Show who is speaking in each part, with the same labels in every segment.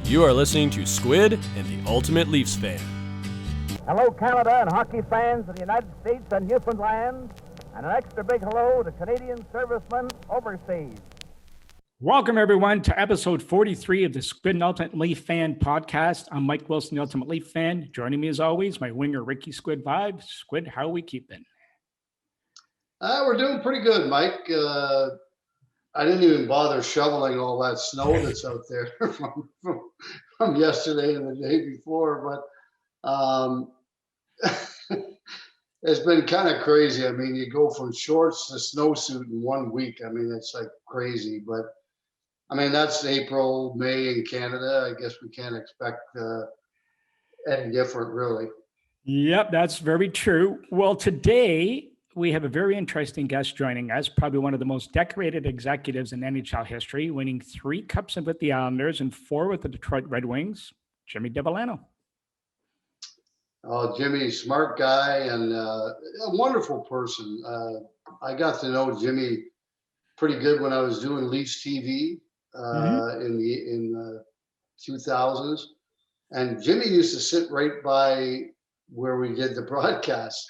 Speaker 1: You are listening to Squid and the Ultimate Leafs Fan.
Speaker 2: Hello, Canada and hockey fans of the United States and Newfoundland, and an extra big hello to Canadian servicemen overseas.
Speaker 3: Welcome, everyone, to episode 43 of the Squid and Ultimate Leaf Fan podcast. I'm Mike Wilson, the Ultimate Leaf Fan. Joining me, as always, my winger, Ricky Squid Vibe. Squid, how are we keeping?
Speaker 4: We're doing pretty good, Mike. I didn't even bother shoveling all that snow that's out there from yesterday and the day before, but it's been kind of crazy. I mean, you go from shorts to snowsuit in 1 week. I mean, it's like crazy, but I mean, that's April, May in Canada. I guess we can't expect any different, really.
Speaker 3: Yep, that's very true. Well, today we have a very interesting guest joining us, probably one of the most decorated executives in NHL history, winning 3 cups with the Islanders and 4 with the Detroit Red Wings, Jimmy Devellano.
Speaker 4: Oh, Jimmy, smart guy and a wonderful person. I got to know Jimmy pretty good when I was doing Leafs TV in the 2000s, and Jimmy used to sit right by where we did the broadcast.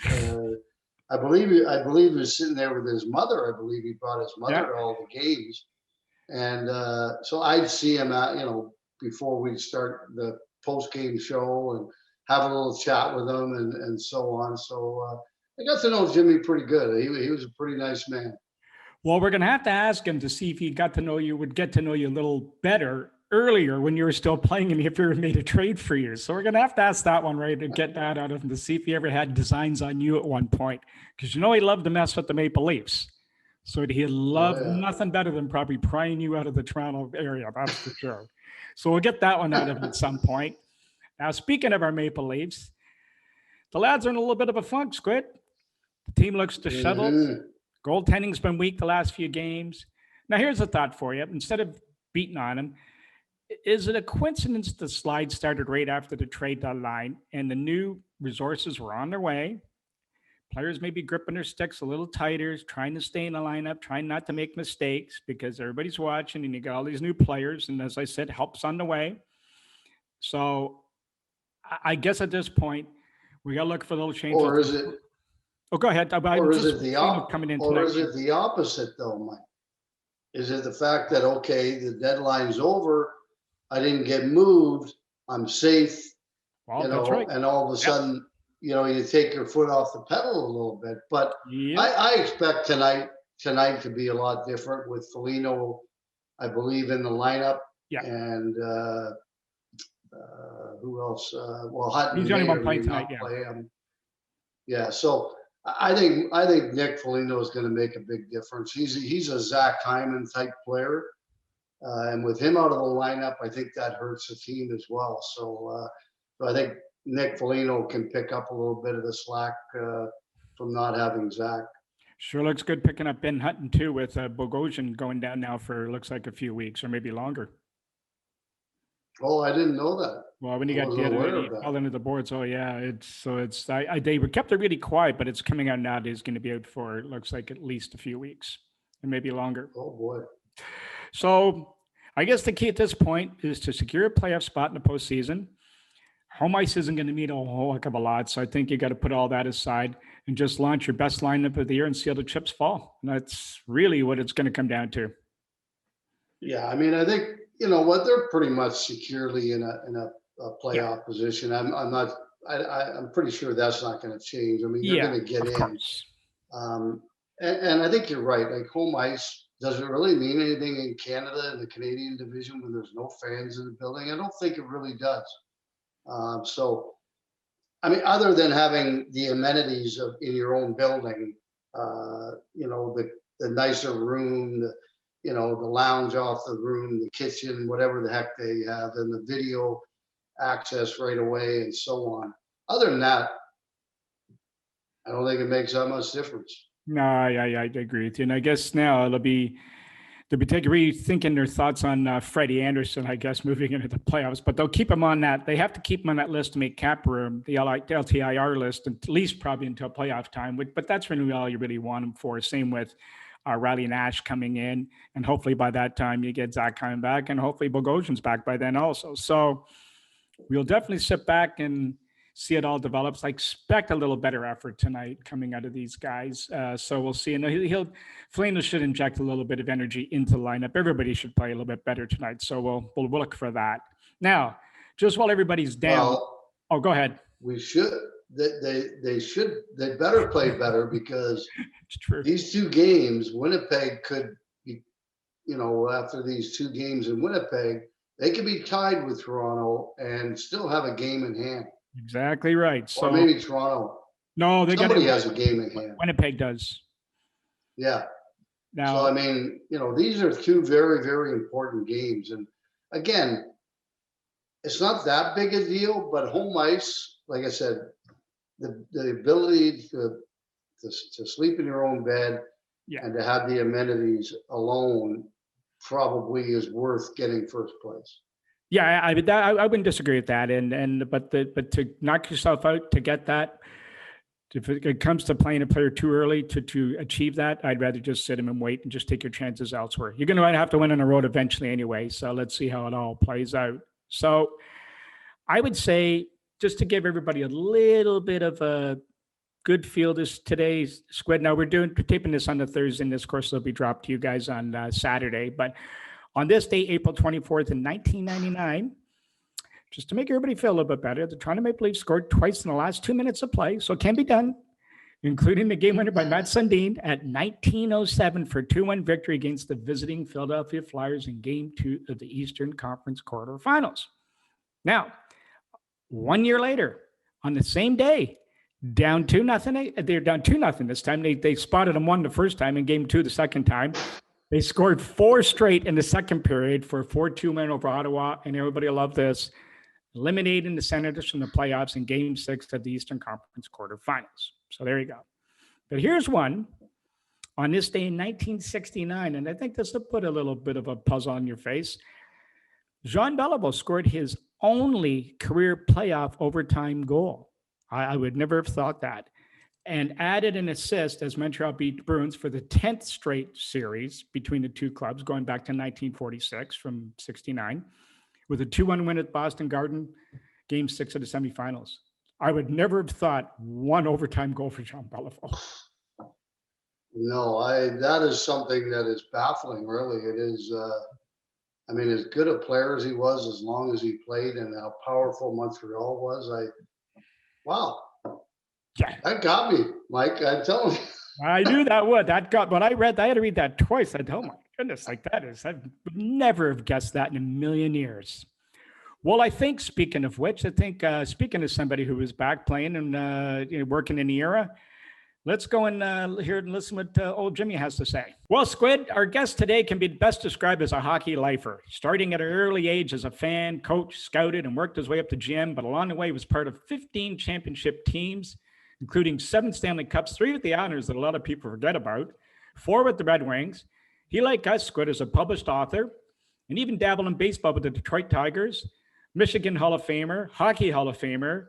Speaker 4: I believe he was sitting there with his mother. I believe he brought his mother to all the games, and so I'd see him before we'd start the post game show and have a little chat with him and so on. So I got to know Jimmy pretty good. He was a pretty nice man.
Speaker 3: Well, we're going to have to ask him to see if he would get to know you a little better earlier when you were still playing and if he ever made a trade for you. So we're going to have to ask that one, right, and get that out of him to see if he ever had designs on you at one point. Because he loved to mess with the Maple Leafs. So he loved nothing better than probably prying you out of the Toronto area, that's for sure. So we'll get that one out of him at some point. Now, speaking of our Maple Leafs, the lads are in a little bit of a funk, Squid. The team looks disheveled. Goaltending's been weak the last few games. Now, here's a thought for you. Instead of beating on them, is it a coincidence the slide started right after the trade deadline and the new resources were on their way? Players may be gripping their sticks a little tighter, trying to stay in the lineup, trying not to make mistakes because everybody's watching and you got all these new players. And as I said, help's on the way. So I guess at this point, we got to look for little changes.
Speaker 4: Or is it?
Speaker 3: Oh, go ahead.
Speaker 4: Or is it the opposite, though, Mike? Is it the fact that, okay, the deadline's over, I didn't get moved, I'm safe,
Speaker 3: that's right.
Speaker 4: And all of a sudden, you take your foot off the pedal a little bit. But I expect tonight to be a lot different with Foligno, I believe, in the lineup.
Speaker 3: Yeah.
Speaker 4: And who else? Hutton.
Speaker 3: He's the only one playing tonight.
Speaker 4: Yeah. So I think Nick Foligno is going to make a big difference. He's a Zach Hyman type player, and with him out of the lineup, I think that hurts the team as well. So I think Nick Foligno can pick up a little bit of the slack from not having Zach.
Speaker 3: Sure looks good picking up Ben Hutton too, with Bogosian going down now for looks like a few weeks or maybe longer.
Speaker 4: Oh, I didn't know that.
Speaker 3: Well, when you got the other all into the boards, they kept it really quiet, but it's coming out now that he's going to be out for it looks like at least a few weeks and maybe longer.
Speaker 4: Oh boy.
Speaker 3: So I guess the key at this point is to secure a playoff spot in the postseason. Home ice isn't going to mean a whole heck of a lot, so I think you got to put all that aside and just launch your best lineup of the year and see how the chips fall. And that's really what it's going to come down to.
Speaker 4: Yeah, I mean, I think they're pretty much securely in a playoff position. I'm pretty sure that's not going to change. I mean, they're going to get in. And I think you're right. Like, home ice doesn't really mean anything in Canada and the Canadian division when there's no fans in the building. I don't think it really does. So, I mean, other than having the amenities in your own building, the nicer room, the lounge off the room, the kitchen, whatever the heck they have, and the video access right away and so on. Other than that, I don't think it makes that much difference.
Speaker 3: No, I agree with you. And I guess now they'll be rethinking their thoughts on Freddie Anderson, I guess, moving into the playoffs. But they'll keep him on that. They have to keep him on that list to make cap room, the LTIR list, at least probably until playoff time. But that's really all you really want him for. Same with Riley Nash coming in, and hopefully by that time you get Zach coming back, and hopefully Bogosian's back by then also. So we'll definitely sit back and see it all develops. I expect a little better effort tonight coming out of these guys. So we'll see. And Flano should inject a little bit of energy into the lineup. Everybody should play a little bit better tonight. So we'll look for that. Now, just while everybody's down. Well, go ahead.
Speaker 4: We should. They better play better, because
Speaker 3: it's true.
Speaker 4: These two games, Winnipeg could be, after these two games in Winnipeg, they could be tied with Toronto and still have a game in hand.
Speaker 3: Exactly right. So
Speaker 4: or maybe Toronto.
Speaker 3: No,
Speaker 4: somebody has a game in hand.
Speaker 3: Winnipeg does.
Speaker 4: Yeah.
Speaker 3: Now,
Speaker 4: so I mean, these are two very, very important games, and again, it's not that big a deal. But home ice, like I said, the ability to sleep in your own bed and to have the amenities alone probably is worth getting first place.
Speaker 3: Yeah, I wouldn't disagree with that. But to knock yourself out to get that, if it comes to playing a player too early to achieve that, I'd rather just sit him and wait and just take your chances elsewhere. You're going to have to win on the road eventually anyway. So let's see how it all plays out. So I would say, just to give everybody a little bit of a good feel today's Squid. Now we're taping this on the Thursday, and this course will be dropped to you guys on Saturday. But on this day, April 24th in 1999, just to make everybody feel a little bit better, the Toronto Maple Leafs scored twice in the last 2 minutes of play, so it can be done, including the game winner by Matt Sundin at 19:07 for a 2-1 victory against the visiting Philadelphia Flyers in Game 2 of the Eastern Conference quarterfinals. Now, 1 year later, on the same day, down 2-0. They're down 2-0 this time. They spotted them 1 the first time, in Game 2 the second time. They scored 4 straight in the second period for a 4-2 win over Ottawa, and everybody loved this, eliminating the Senators from the playoffs in Game 6 of the Eastern Conference quarterfinals. So there you go. But here's one on this day in 1969, and I think this will put a little bit of a puzzle on your face. Jean Beliveau scored his only career playoff overtime goal. I would never have thought that. And added an assist as Montreal beat Bruins for the 10th straight series between the two clubs, going back to 1946 from 69, with a 2-1 win at Boston Garden, Game 6 of the semifinals. I would never have thought one overtime goal for Jean Beliveau.
Speaker 4: No, that is something that is baffling, really. It is, as good a player as he was, as long as he played, and how powerful Montreal was, wow.
Speaker 3: Yeah.
Speaker 4: That got me, Mike. I'm telling you.
Speaker 3: I knew that would. I had to read that twice. I said, oh my goodness, I would never have guessed that in a million years. Well, I think, speaking of which, speaking of somebody who was back playing and working in the era, let's go and hear and listen what old Jimmy has to say. Well, Squid, our guest today can be best described as a hockey lifer. Starting at an early age as a fan, coach, scouted, and worked his way up to GM, but along the way was part of 15 championship teams, including 7 Stanley Cups, 3 with the Islanders that a lot of people forget about, 4 with the Red Wings. He, like us, Squid, is a published author and even dabbled in baseball with the Detroit Tigers, Michigan Hall of Famer, Hockey Hall of Famer.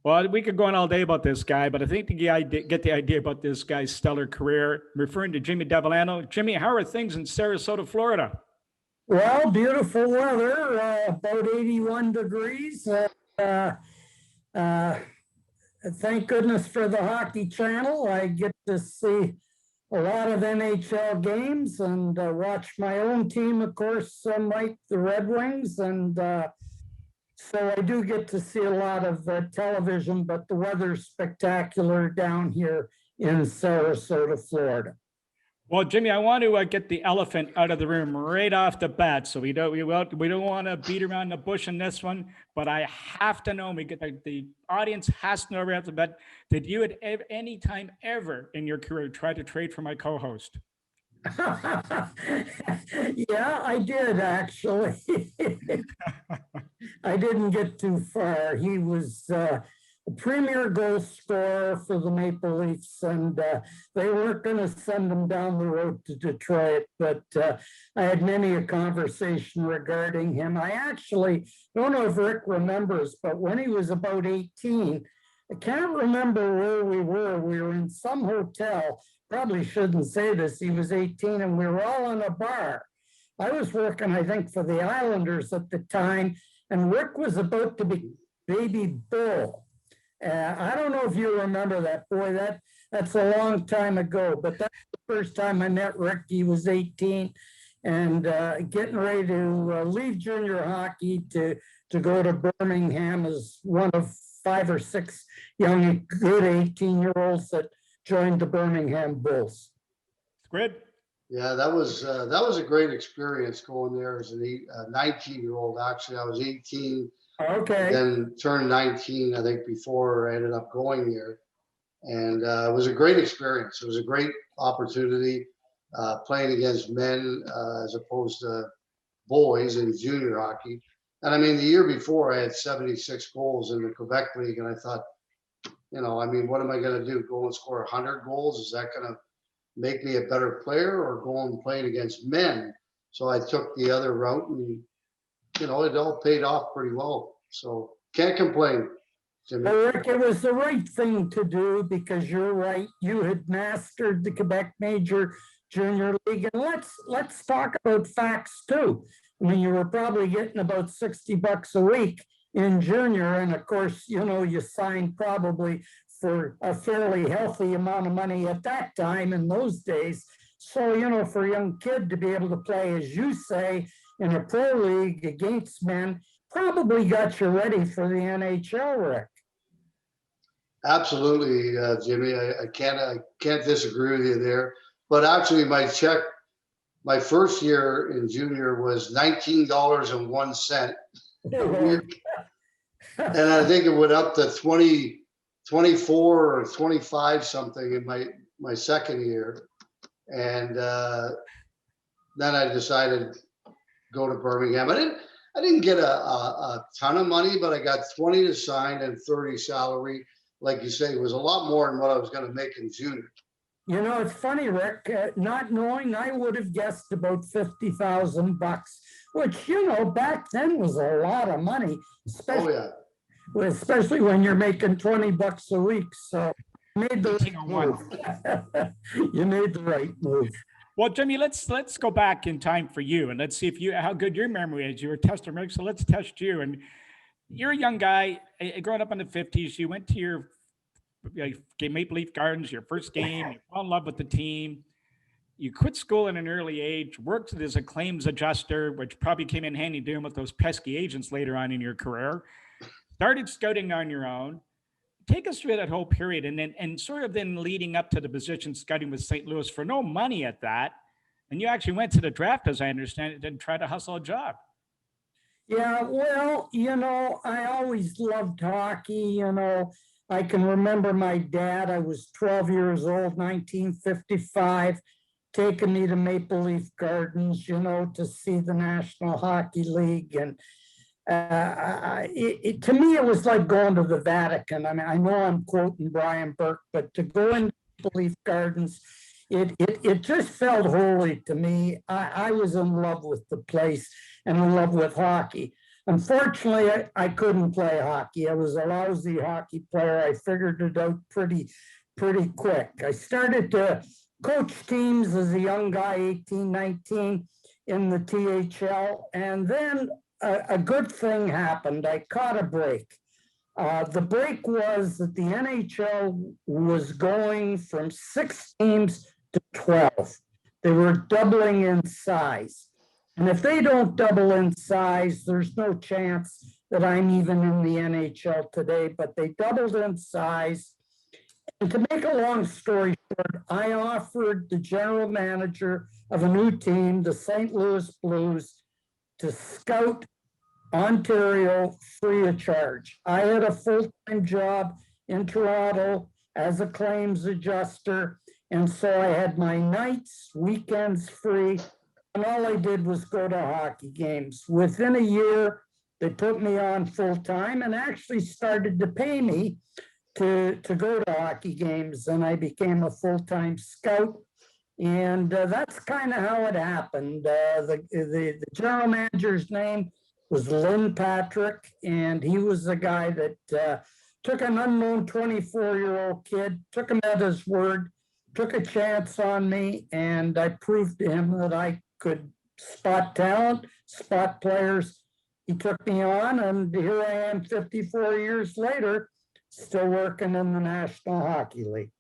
Speaker 3: Well, we could go on all day about this guy, but I think to get the idea about this guy's stellar career, I'm referring to Jimmy Devellano. Jimmy, how are things in Sarasota, Florida?
Speaker 5: Well, beautiful weather, about 81 degrees. Thank goodness for the Hockey Channel. I get to see a lot of NHL games and watch my own team, of course, Mike, the Red Wings. And so I do get to see a lot of television, but the weather's spectacular down here in Sarasota, Florida.
Speaker 3: Well, Jimmy, I want to get the elephant out of the room right off the bat. So we don't want to beat around the bush in this one, but I have to know, the audience has to know right off the bat, did you at any time ever in your career try to trade for my co-host?
Speaker 5: Yeah, I did, actually. I didn't get too far. He was a premier goal scorer for the Maple Leafs, and they weren't going to send him down the road to Detroit, but I had many a conversation regarding him. I actually don't know if Rick remembers, but when he was about 18, I can't remember where we were. We were in some hotel, probably shouldn't say this. He was 18 and we were all in a bar. I was working, I think, for the Islanders at the time, and Rick was about to be baby bull. I don't know if you remember that, boy. That's a long time ago, but that's the first time I met Rick. He was 18 and getting ready to leave junior hockey to go to Birmingham as one of 5 or 6 young, good 18-year-olds that joined the Birmingham Bulls.
Speaker 3: Squid.
Speaker 4: Yeah, that was a great experience going there as a 19-year-old. Actually, I was 18.
Speaker 5: Okay.
Speaker 4: Then turned 19, I think, before I ended up going there. And it was a great experience. It was a great opportunity playing against men as opposed to boys in junior hockey. And I mean, the year before I had 76 goals in the Quebec League. And I thought, you know, I mean, what am I going to do? Go and score 100 goals? Is that going to make me a better player, or go and playing against men? So I took the other route, and, you know, it all paid off pretty well. So can't complain, Jimmy.
Speaker 5: Well, Rick, it was the right thing to do because you're right. You had mastered the Quebec Major Junior League. And let's talk about facts too. I mean, you were probably getting about $60 a week in junior. And of course, you know, you signed probably for a fairly healthy amount of money at that time in those days. So, you know, for a young kid to be able to play, as you say, in a pro league against men, probably got you ready for the NHL, Rick.
Speaker 4: Absolutely, Jimmy. I can't disagree with you there. But actually, my first year in junior was $19.01 a week, and I think it went up to 24 or 25 something in my second year, and then I decided to go to Birmingham. I didn't get a ton of money, but I got 20 to sign and 30 salary. Like you say, it was a lot more than what I was going to make in junior.
Speaker 5: You know, it's funny, Rick, not knowing, I would have guessed about $50,000, which, you know, back then was a lot of money, especially when you're making $20 a week. So you made the right move. You made the right move.
Speaker 3: Well, Jimmy, let's go back in time for you, and let's see how good your memory is. You were testing, so let's test you. And you're a young guy, growing up in the 50s. You went to your Maple Leaf Gardens, your first game. You fell in love with the team. You quit school at an early age, worked as a claims adjuster, which probably came in handy doing with those pesky agents later on in your career. Started scouting on your own. Take us through that whole period, and sort of then leading up to the position scouting with St. Louis for no money at that. And you actually went to the draft, as I understand it, and tried to hustle a job.
Speaker 5: Yeah, well, you know, I always loved hockey. You know, I can remember my dad, I was 12 years old, 1955, taking me to Maple Leaf Gardens, you know, to see the National Hockey League. And to me, it was like going to the Vatican. I mean, I know I'm quoting Brian Burke, but to go into Maple Leaf Gardens, it just felt holy to me. I was in love with the place and in love with hockey. Unfortunately, I couldn't play hockey. I was a lousy hockey player. I figured it out pretty quick. I started to coach teams as a young guy, 18, 19, in the THL. And then a good thing happened. I caught a break. The break was that the NHL was going from 6 teams to 12. They were doubling in size. And if they don't double in size, there's no chance that I'm even in the NHL today, but they doubled in size. And to make a long story short, I offered the general manager of a new team, the St. Louis Blues, to scout Ontario free of charge. I had a full-time job in Toronto as a claims adjuster, and so I had my nights, weekends free, and all I did was go to hockey games. Within a year, they put me on full-time and actually started to pay me to go to hockey games, and I became a full-time scout. And that's kind of how it happened. The general manager's name was Lynn Patrick, and he was the guy that took an unknown 24-year-old kid, took him at his word, took a chance on me, and I proved to him that I could spot talent, spot players. He took me on, and here I am 54 years later, still working in the National Hockey League.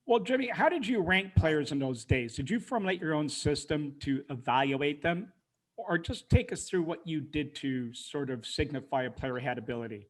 Speaker 3: Well, Jimmy, how did you rank players in those days? Did you formulate your own system to evaluate them? Or just take us through what you did to sort of signify a player had ability?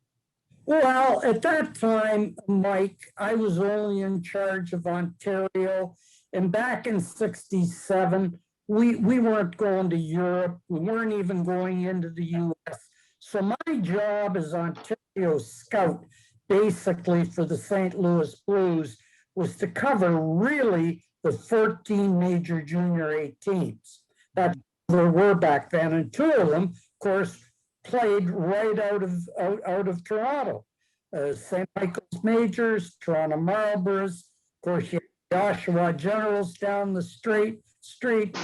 Speaker 5: Well, at that time, Mike, I was only in charge of Ontario. And back in 67, we weren't going to Europe. We weren't even going into the US. So my job as Ontario scout, basically for the St. Louis Blues, was to cover really the 14 major junior A teams that there were back then. And two of them, of course, played right out of Toronto. St. Michael's Majors, Toronto Marlboros, of course, you had Oshawa Generals down the street,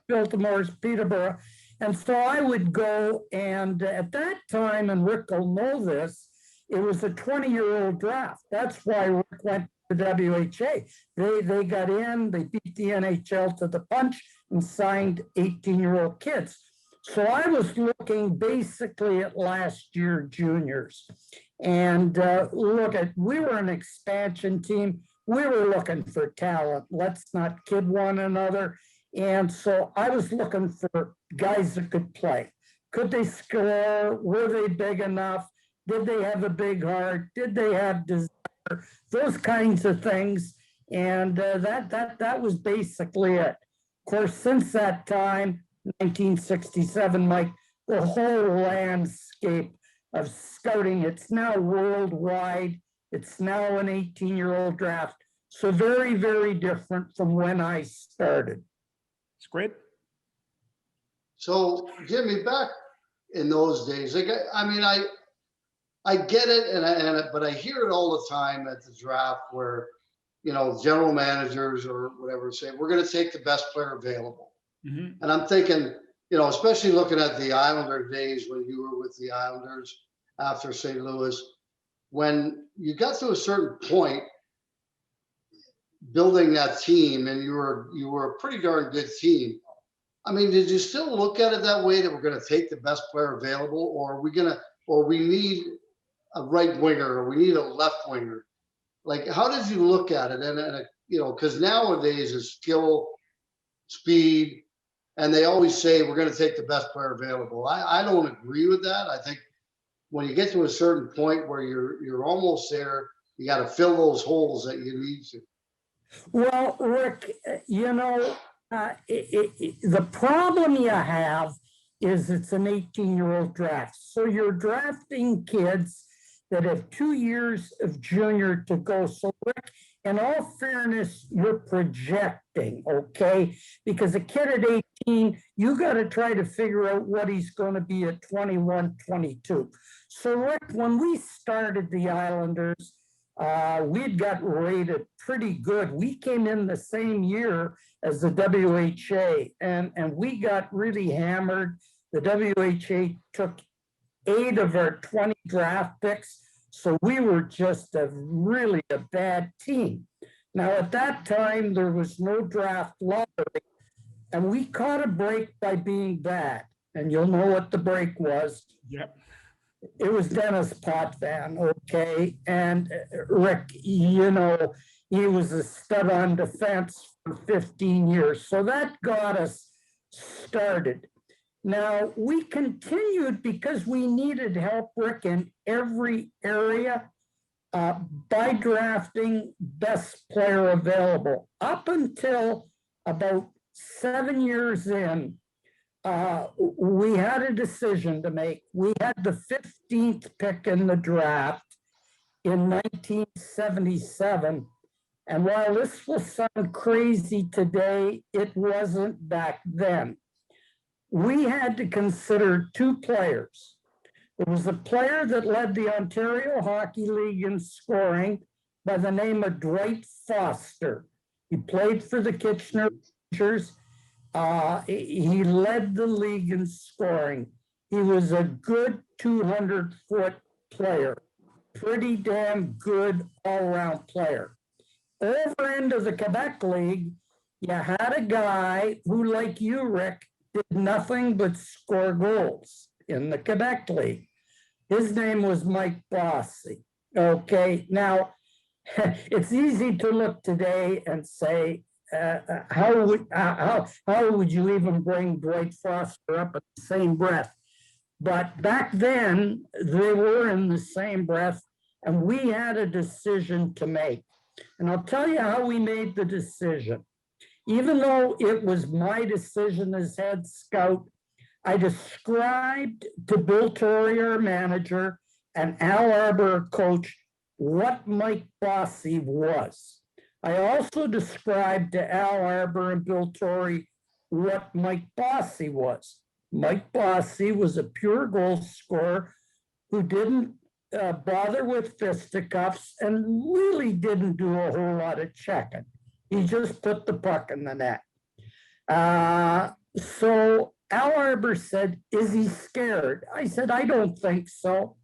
Speaker 5: Baltimore's Peterborough. And so I would go, and at that time, and Rick will know this, it was a 20-year-old draft. That's why Rick went to WHA. They got in, they beat the NHL to the punch and signed 18-year-old kids. So I was looking basically at last year juniors. And we were an expansion team. We were looking for talent. Let's not kid one another. And so I was looking for guys that could play. Could they score? Were they big enough? Did they have a big heart? Did they have desire? Those kinds of things. And that was basically it. Of course, since that time, 1967, Mike, the whole landscape of scouting, it's now worldwide. It's now an 18-year-old draft. So very, very different from when I started.
Speaker 3: Squid?
Speaker 4: So, Jimmy, back in those days, like I get it, but I hear it all the time at the draft where, general managers or whatever say, we're going to take the best player available. Mm-hmm. And I'm thinking, especially looking at the Islander days when you were with the Islanders after St. Louis, when you got to a certain point building that team and you were a pretty darn good team. I mean, did you still look at it that way, that we're going to take the best player available, or we need a right winger, or we need a left winger? Like, how did you look at it? And because nowadays it's skill, speed, and they always say we're going to take the best player available. I don't agree with that. I think when you get to a certain point where you're almost there, you got to fill those holes that you need to.
Speaker 5: Well, Rick, the problem you have is it's an 18-year-old draft. So you're drafting kids that have 2 years of junior to go. So Rick, in all fairness, you're projecting, okay? Because a kid at 18, you got to try to figure out what he's going to be at 21, 22. So Rick, when we started the Islanders, we'd got rated pretty good. We came in the same year as the WHA, and we got really hammered. The WHA took 8 of our 20 draft picks, so we were just really a bad team. Now, at that time, there was no draft lottery, and we caught a break by being bad. And you'll know what the break was.
Speaker 3: Yep.
Speaker 5: It was Dennis Potvin, okay? And Rick, he was a stud on defense for 15 years. So that got us started. Now, we continued because we needed help, Rick, in every area by drafting best player available. Up until about 7 years in, we had a decision to make. We had the 15th pick in the draft in 1977. And while this will sound crazy today, it wasn't back then. We had to consider 2 players. There was a player that led the Ontario Hockey League in scoring by the name of Dwight Foster. He played for the Kitchener Rangers. He led the league in scoring. He was a good 200-foot player, pretty damn good all-around player. over into the Quebec League, you had a guy who, like you, Rick, did nothing but score goals in the Quebec League. His name was Mike Bossy. Okay, now it's easy to look today and say, how would you even bring Dwight Foster up in the same breath? But back then, they were in the same breath, and we had a decision to make. And I'll tell you how we made the decision. Even though it was my decision as head scout, I described to Bill Torrey, our manager, and Al Arbour, coach, what Mike Bossy was. I also described to Al Arbour and Bill Torrey what Mike Bossy was. Mike Bossy was a pure goal scorer who didn't bother with fisticuffs and really didn't do a whole lot of checking. He just put the puck in the net. So Al Arbour said, is he scared? I said, I don't think so.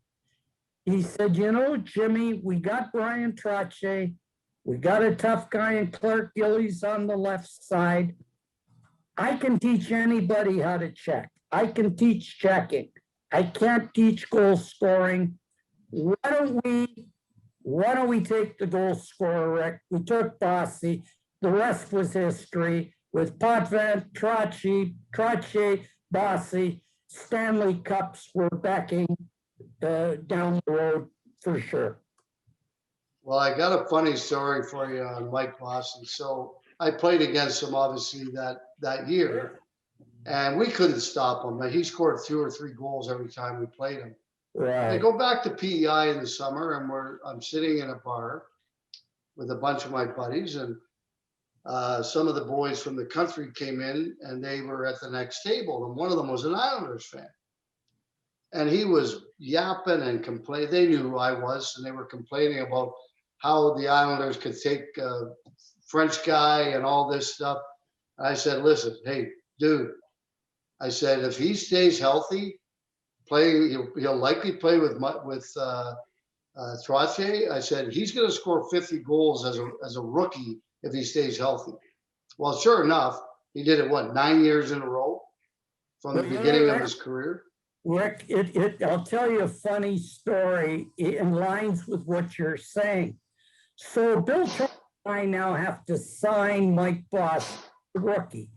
Speaker 5: He said, you know, Jimmy, we got Brian Trottier. We got a tough guy in Clark Gillis on the left side. I can teach anybody how to check. I can teach checking. I can't teach goal scoring. Why don't we take the goal scorer, Rick? We took Bossy. The rest was history with Potvin, Trottier, Bossy. Stanley Cups were backing down the road for sure.
Speaker 4: Well, I got a funny story for you on Mike Bossy. So I played against him obviously that year, and we couldn't stop him. He scored 2 or 3 goals every time we played him.
Speaker 5: Right.
Speaker 4: I go back to PEI in the summer, and I'm sitting in a bar with a bunch of my buddies, and some of the boys from the country came in, and they were at the next table, and one of them was an Islanders fan. And he was yapping and complaining. They knew who I was, and they were complaining about how the Islanders could take a French guy and all this stuff. I said, listen, hey, dude, I said, if he stays healthy, he'll likely play with Trottier. I said, he's going to score 50 goals as a rookie if he stays healthy. Well, sure enough, he did it, 9 years in a row from the beginning of his career?
Speaker 5: Rick, I'll tell you a funny story in lines with what you're saying. So Bill Torrey and I now have to sign Mike Bossy, rookie.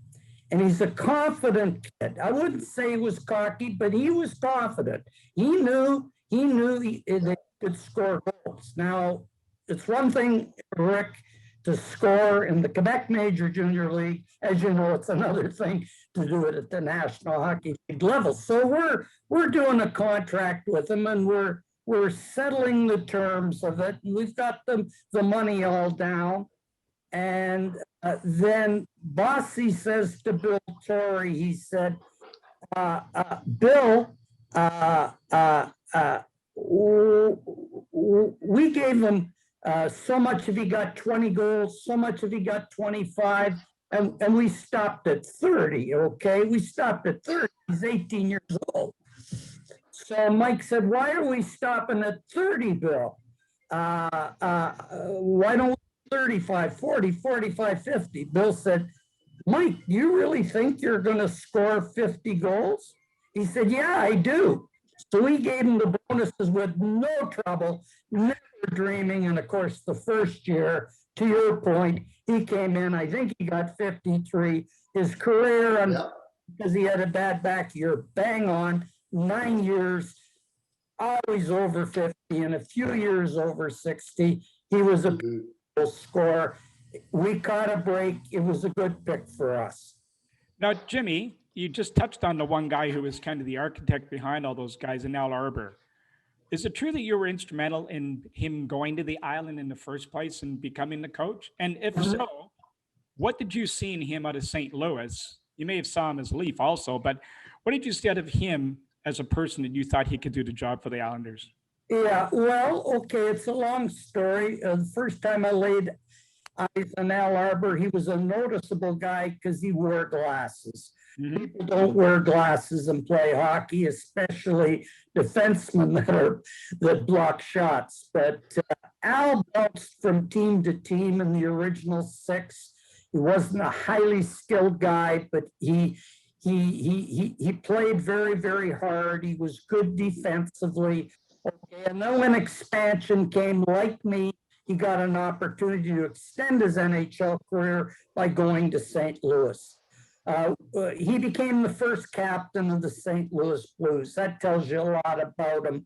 Speaker 5: And he's a confident kid. I wouldn't say he was cocky, but he was confident. He knew they could score goals. Now, it's one thing, Rick, to score in the Quebec Major Junior League. As you know, it's another thing to do it at the National Hockey League level. So we're doing a contract with him, and we're settling the terms of it. We've got the money all down. And then Bossy says to Bill Torrey, he said, Bill, we gave him so much if he got 20 goals, so much if he got 25, and we stopped at 30, okay? We stopped at 30. He's 18 years old. So Mike said, why are we stopping at 30, Bill? Why don't we 35, 40, 45, 50? Bill said, Mike, do you really think you're going to score 50 goals? He said, yeah, I do. So we gave him the bonuses with no trouble, never dreaming. And of course, the first year, to your point, he came in, I think he got 53. His career, because he had a bad back year, bang on, 9 years, always over 50, and a few years over 60. He was a goal scorer. We caught a break. It was a good pick for us.
Speaker 3: Now, Jimmy, you just touched on the one guy who was kind of the architect behind all those guys in Al Arbour. Is it true that you were instrumental in him going to the island in the first place and becoming the coach? And if so, what did you see in him out of St. Louis? You may have saw him as Leaf also, but what did you see out of him as a person that you thought he could do the job for the Islanders?
Speaker 5: Yeah, well, okay, it's a long story. The first time I laid eyes on Al Arbour, he was a noticeable guy because he wore glasses. Mm-hmm. People don't wear glasses and play hockey, especially defensemen that block shots. But Al bounced from team to team in the original six. He wasn't a highly skilled guy, but he played very, very hard. He was good defensively. Okay, and then when expansion came, like me, he got an opportunity to extend his NHL career by going to St. Louis. He became the first captain of the St. Louis Blues. That tells you a lot about him.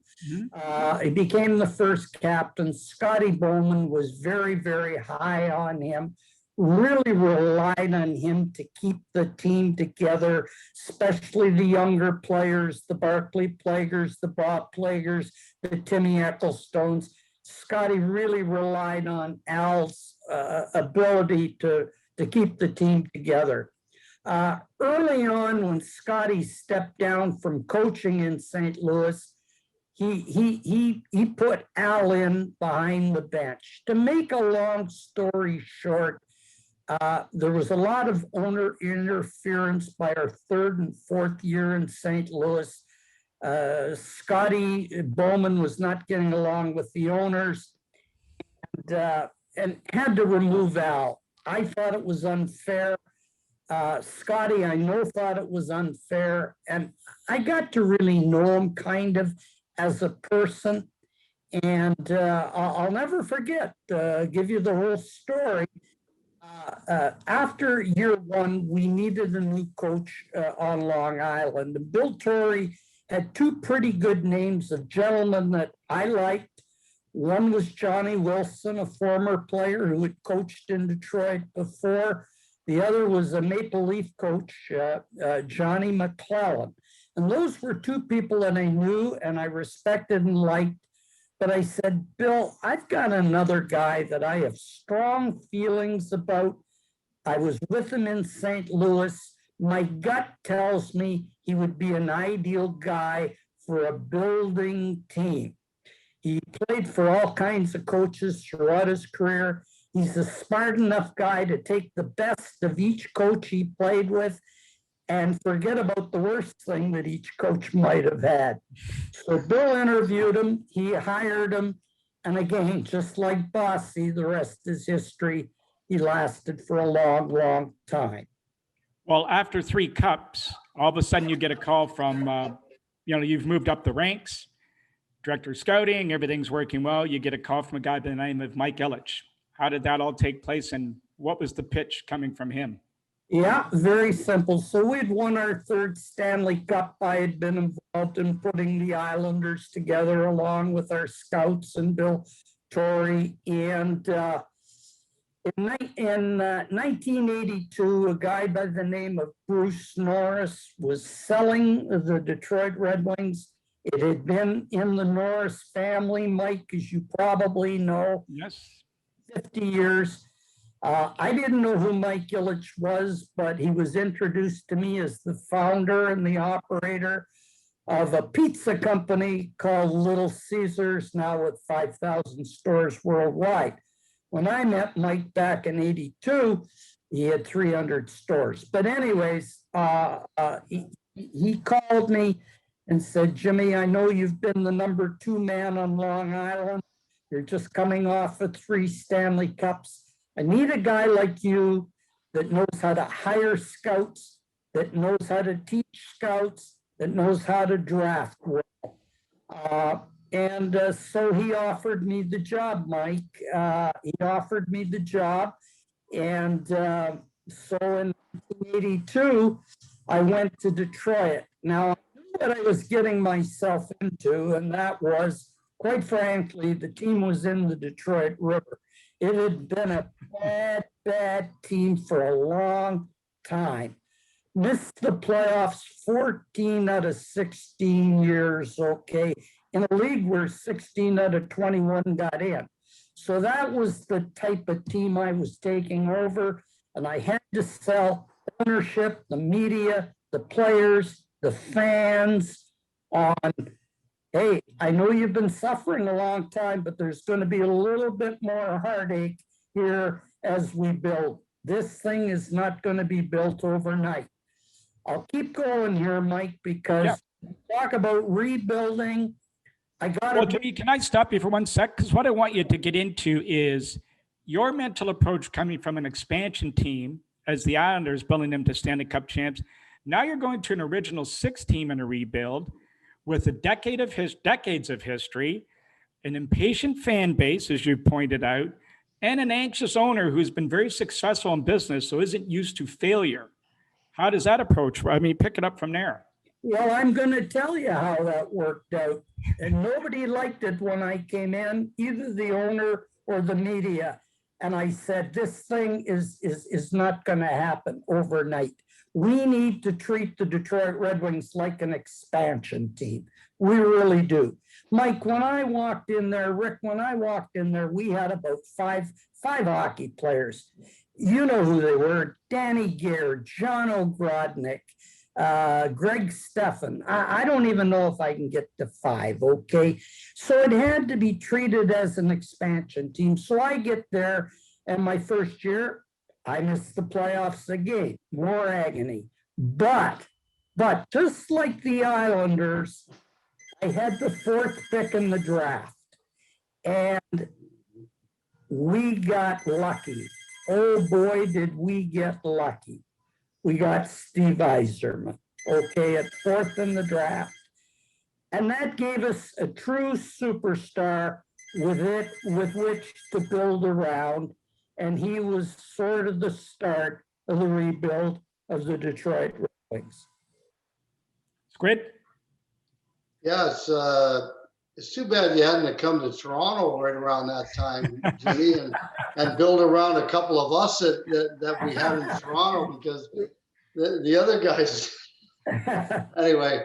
Speaker 5: He became the first captain. Scotty Bowman was very, very high on him, really relied on him to keep the team together, especially the younger players, the Barclay Plagers, the Bob Plagers, the Timmy Ecclestones. Scotty really relied on Al's ability to keep the team together. Early on, when Scotty stepped down from coaching in St. Louis, he put Al in behind the bench. To make a long story short, there was a lot of owner interference by our third and fourth year in St. Louis. Scotty Bowman was not getting along with the owners and had to remove Al. I thought it was unfair. Scotty, I know, thought it was unfair. And I got to really know him kind of as a person. And I'll never forget, give you the whole story. After year one, we needed a new coach on Long Island. And Bill Torrey had two pretty good names of gentlemen that I liked. One was Johnny Wilson, a former player who had coached in Detroit before. The other was a Maple Leaf coach, Johnny McClellan. And those were two people that I knew and I respected and liked. But I said, Bill, I've got another guy that I have strong feelings about. I was with him in St. Louis. My gut tells me he would be an ideal guy for a building team. He played for all kinds of coaches throughout his career. He's a smart enough guy to take the best of each coach he played with and forget about the worst thing that each coach might have had. So Bill interviewed him, he hired him, and again, just like Bossy, the rest is history. He lasted for a long, long time.
Speaker 3: Well, after 3 cups, all of a sudden you get a call from, you've moved up the ranks, director of scouting, everything's working well. You get a call from a guy by the name of Mike Ellich. How did that all take place, and what was the pitch coming from him?
Speaker 5: Yeah, very simple. So we'd won our 3rd Stanley Cup. I had been involved in putting the Islanders together along with our scouts and Bill Torrey. And in 1982, a guy by the name of Bruce Norris was selling the Detroit Red Wings. It had been in the Norris family, Mike, as you probably know.
Speaker 3: Yes.
Speaker 5: 50 years. I didn't know who Mike Gillis was, but he was introduced to me as the founder and the operator of a pizza company called Little Caesars, now with 5,000 stores worldwide. When I met Mike back in '82, he had 300 stores. But anyways, he called me and said, Jimmy, I know you've been the number 2 man on Long Island. You're just coming off of 3 Stanley Cups. I need a guy like you that knows how to hire scouts, that knows how to teach scouts, that knows how to draft well. So he offered me the job, Mike. He offered me the job. And so in 1982, I went to Detroit. Now, I knew what I was getting myself into, and that was, quite frankly, the team was in the Detroit River. It had been a bad team for a long time. Missed the playoffs 14 out of 16 years, okay, in a league where 16 out of 21 got in. So that was the type of team I was taking over, and I had to sell ownership, the media, the players, the fans on, hey, I know you've been suffering a long time, but there's going to be a little bit more heartache here as we build. This thing is not going to be built overnight. I'll keep going here, Mike, because talk about rebuilding. I got
Speaker 3: Well,
Speaker 5: to.
Speaker 3: Jimmy, can I stop you for 1 sec? Because what I want you to get into is your mental approach coming from an expansion team as the Islanders building them to Stanley Cup champs. Now you're going to an original six team in a rebuild with a decades of history, an impatient fan base, as you pointed out, and an anxious owner who's been very successful in business, so isn't used to failure. How does that approach? I mean, pick it up from there.
Speaker 5: Well, I'm going to tell you how that worked out. And nobody liked it when I came in, either the owner or the media. And I said, this thing is not going to happen overnight. We need to treat the Detroit Red Wings like an expansion team. We really do. Mike, when I walked in there, Rick, when I walked in there, we had about five hockey players. You know who they were: Danny Gare, John Ogrodnik, Greg Steffen. I don't even know if I can get to five, okay? So it had to be treated as an expansion team. So I get there, and my first year, I missed the playoffs again. More agony. But just like the Islanders, I had the fourth pick in the draft, and we got lucky. Oh boy, did we get lucky. We got Steve Yzerman, okay, at fourth in the draft. And that gave us a true superstar with which to build around. And he was sort of the start of the rebuild of the Detroit Red Wings.
Speaker 3: Squid?
Speaker 4: Yeah, it's too bad you hadn't come to Toronto right around that time, Jimmy, and build around a couple of us that we had in Toronto, because the other guys. Anyway,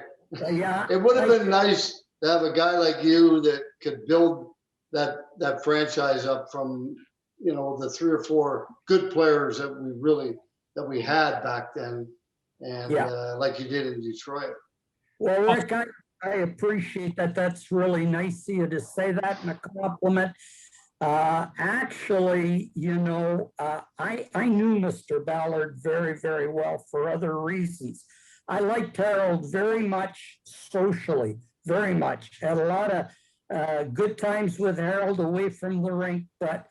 Speaker 5: Yeah,
Speaker 4: it would have been nice to have a guy like you that could build that franchise up from, you know, the three or four good players that we had back then, and like you did in Detroit.
Speaker 5: well, Rick, I appreciate that. That's really nice of you to say that, and a compliment. Actually, you know, I knew Mr. Ballard very, very well for other reasons. I liked Harold very much socially, very much. Had a lot of good times with Harold away from the rink, but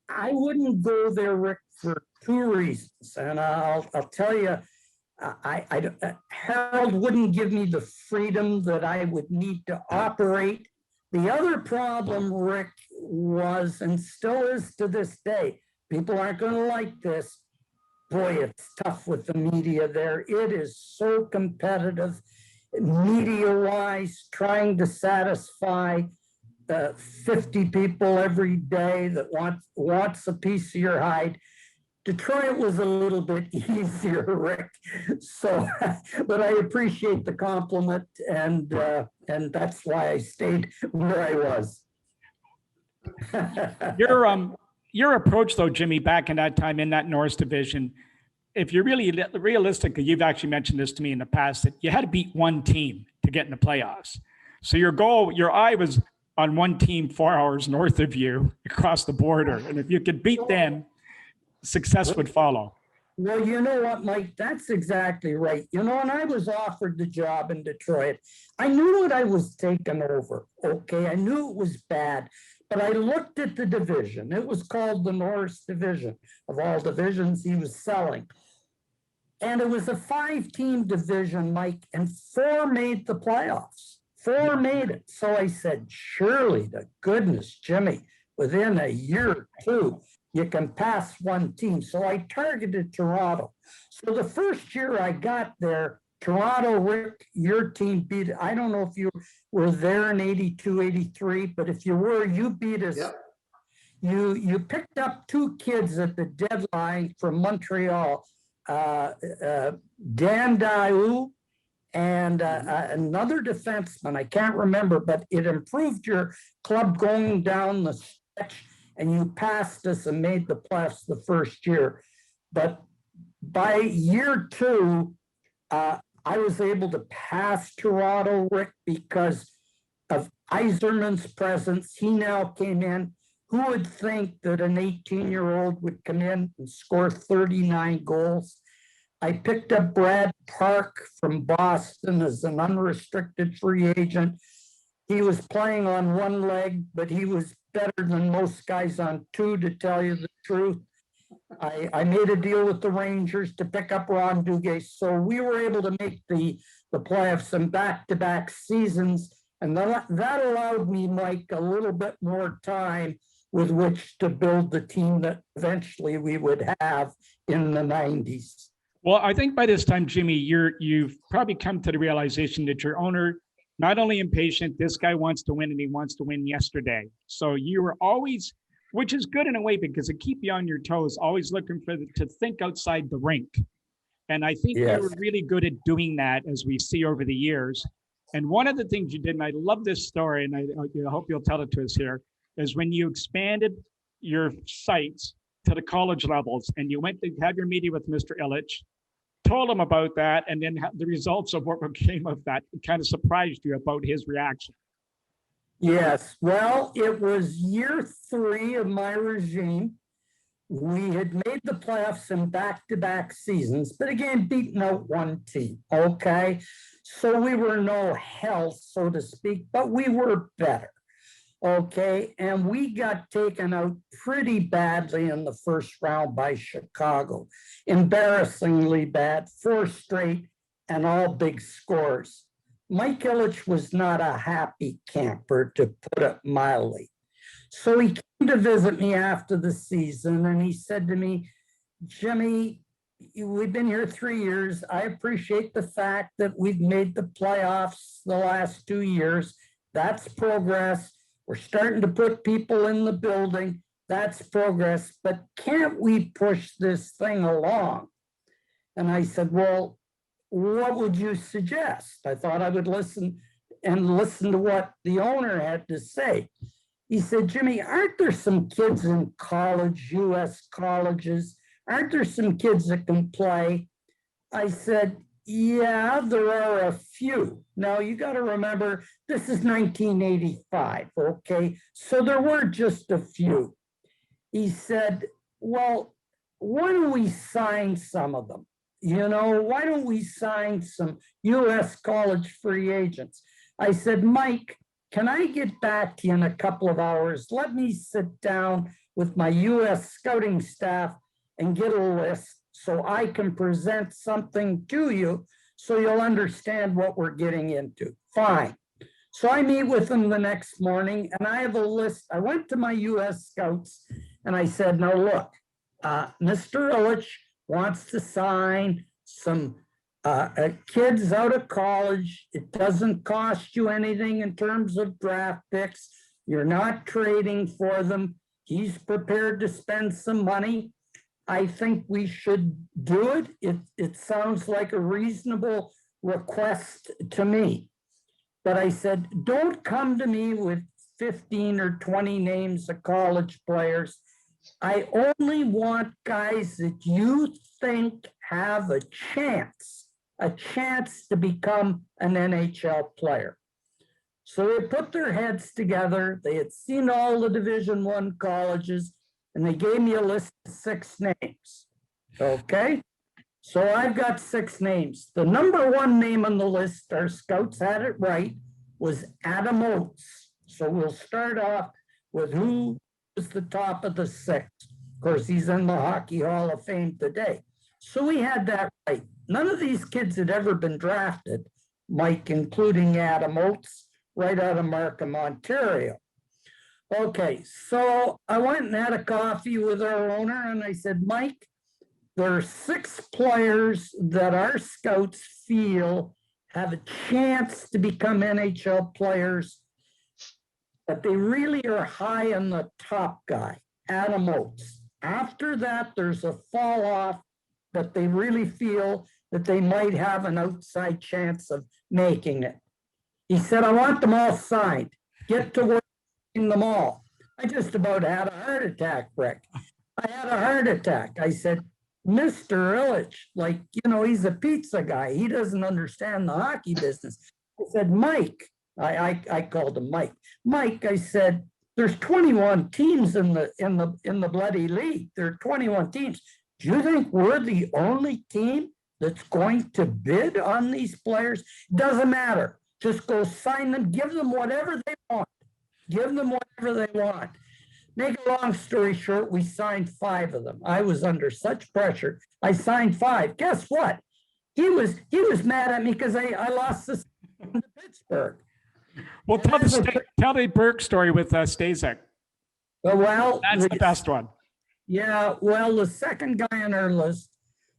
Speaker 5: I wouldn't go there, Rick, for two reasons. And I'll tell you, Harold wouldn't give me the freedom that I would need to operate. The other problem, Rick, was, and still is to this day, people aren't going to like this. Boy, it's tough with the media there. It is so competitive, media-wise, trying to satisfy 50 people every day that wants a piece of your hide. Detroit was a little bit easier, Rick. So, but I appreciate the compliment, and that's why I stayed where I was.
Speaker 3: Your approach, though, Jimmy, back in that time in that Norris division, if you're really realistic, you've actually mentioned this to me in the past, that you had to beat one team to get in the playoffs. So your goal, your eye was on one team 4 hours north of you across the border, and if you could beat them, success would follow.
Speaker 5: Well, you know what, Mike? That's exactly right. You know, when I was offered the job in Detroit, I knew what I was taking over, okay? I knew it was bad, but I looked at the division. It was called the Norris division. Of all divisions he was selling. And it was a 5-team division, Mike, and 4 made the playoffs. 4 made it. So I said, surely to goodness, Jimmy, within a year or two, you can pass one team. So I targeted Toronto. So the first year I got there, Toronto, Rick, your team beat, I don't know if you were there in 82, 83, but if you were, you beat us.
Speaker 4: Yep.
Speaker 5: You picked up 2 kids at the deadline from Montreal, Dan Daou and another defenseman. I can't remember, but it improved your club going down the stretch, and you passed us and made the playoffs the first year. But by year 2, I was able to pass Toronto, Rick, because of Yzerman's presence. He now came in. Who would think that an 18-year-old would come in and score 39 goals? I picked up Brad Park from Boston as an unrestricted free agent. He was playing on one leg, but he was better than most guys on two, to tell you the truth. I made a deal with the Rangers to pick up Ron Duguay, so we were able to make the playoffs in back-to-back seasons, and that allowed me, Mike, a little bit more time with which to build the team that eventually we would have in the 90s.
Speaker 3: Well, I think by this time, Jimmy, you've probably come to the realization that your owner, not only impatient, this guy wants to win and he wants to win yesterday. So you were always, which is good in a way because it keeps you on your toes, always looking to think outside the rink. And I think you were really good at doing that, as we see over the years. And one of the things you did, and I love this story, and I hope you'll tell it to us here, is when you expanded your sites to the college levels and you went to have your meeting with Mr. Ellich, told him about that, and then the results of what came of that kind of surprised you about his reaction.
Speaker 5: Yes, well, it was year 3 of my regime. We had made the playoffs in back-to-back seasons, but again, beating out one team, okay? So we were no hell, so to speak, but we were better, okay? And we got taken out pretty badly in the first round by Chicago. Embarrassingly bad, 4 straight and all big scores. Mike Ellich was not a happy camper, to put it mildly. So he came to visit me after the season and he said to me, Jimmy, we've been here 3 years. I appreciate the fact that we've made the playoffs the last 2 years. That's progress. We're starting to put people in the building. That's progress. But can't we push this thing along? And I said, well, what would you suggest? I thought I would listen to what the owner had to say. He said, Jimmy, aren't there some kids in college, US colleges? Aren't there some kids that can play? I said, yeah, there are a few. Now, you got to remember, this is 1985, okay? So there were just a few. He said, well, why don't we sign some of them? You know, why don't we sign some US college free agents? I said, Mike, can I get back to you in a couple of hours? Let me sit down with my US scouting staff and get a list so I can present something to you so you'll understand what we're getting into. Fine. So I meet with them the next morning and I have a list. I went to my US scouts and I said, now look, Mr. Ellich wants to sign some kids out of college. It doesn't cost you anything in terms of draft picks. You're not trading for them. He's prepared to spend some money. I think we should do it. It sounds like a reasonable request to me. But I said, don't come to me with 15 or 20 names of college players. I only want guys that you think have a chance to become an NHL player. So they put their heads together. They had seen all the Division I colleges, and they gave me a list of 6 names. Okay? So I've got 6 names. The number 1 name on the list, our scouts had it right, was Adam Oates. So we'll start off with who was the top of the 6. Of course, he's in the Hockey Hall of Fame today. So we had that right. None of these kids had ever been drafted, Mike, including Adam Oates, right out of Markham, Ontario. Okay, so I went and had a coffee with our owner and I said, Mike, there are 6 players that our scouts feel have a chance to become NHL players, but they really are high on the top guy, Adam Oates. After that, there's a fall off, but they really feel that they might have an outside chance of making it. He said, I want them all signed. Get to work in them all. I just about had a heart attack, Rick. I had a heart attack. I said, Mr. Ellich, like, you know, he's a pizza guy. He doesn't understand the hockey business. I said, Mike, I called him Mike. Mike, I said, there's 21 teams in the bloody league. There are 21 teams. Do you think we're the only team that's going to bid on these players? Doesn't matter. Just go sign them, give them whatever they want. Give them whatever they want. Make a long story short, we signed 5 of them. I was under such pressure. I signed 5. Guess what? He was mad at me because I lost this to Pittsburgh.
Speaker 3: Well, tell the Burke story with Staszak.
Speaker 5: Well,
Speaker 3: That's the best one.
Speaker 5: Yeah, well, the second guy on our list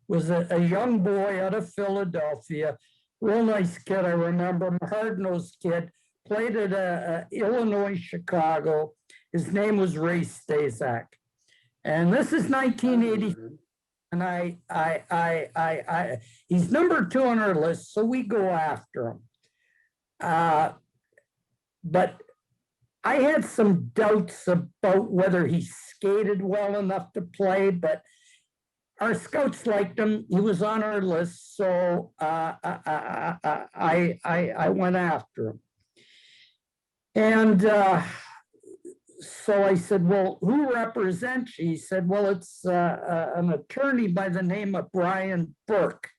Speaker 5: was a young boy out of Philadelphia. Real nice kid, I remember him, hard-nosed kid, played at Illinois, Chicago. His name was Ray Staszak. And this is 1980. And he's number 2 on our list, so we go after him. But I had some doubts about whether he skated well enough to play, but our scouts liked him. He was on our list, so I went after him. And so I said, well, who represents you? He said, well, it's an attorney by the name of Brian Burke.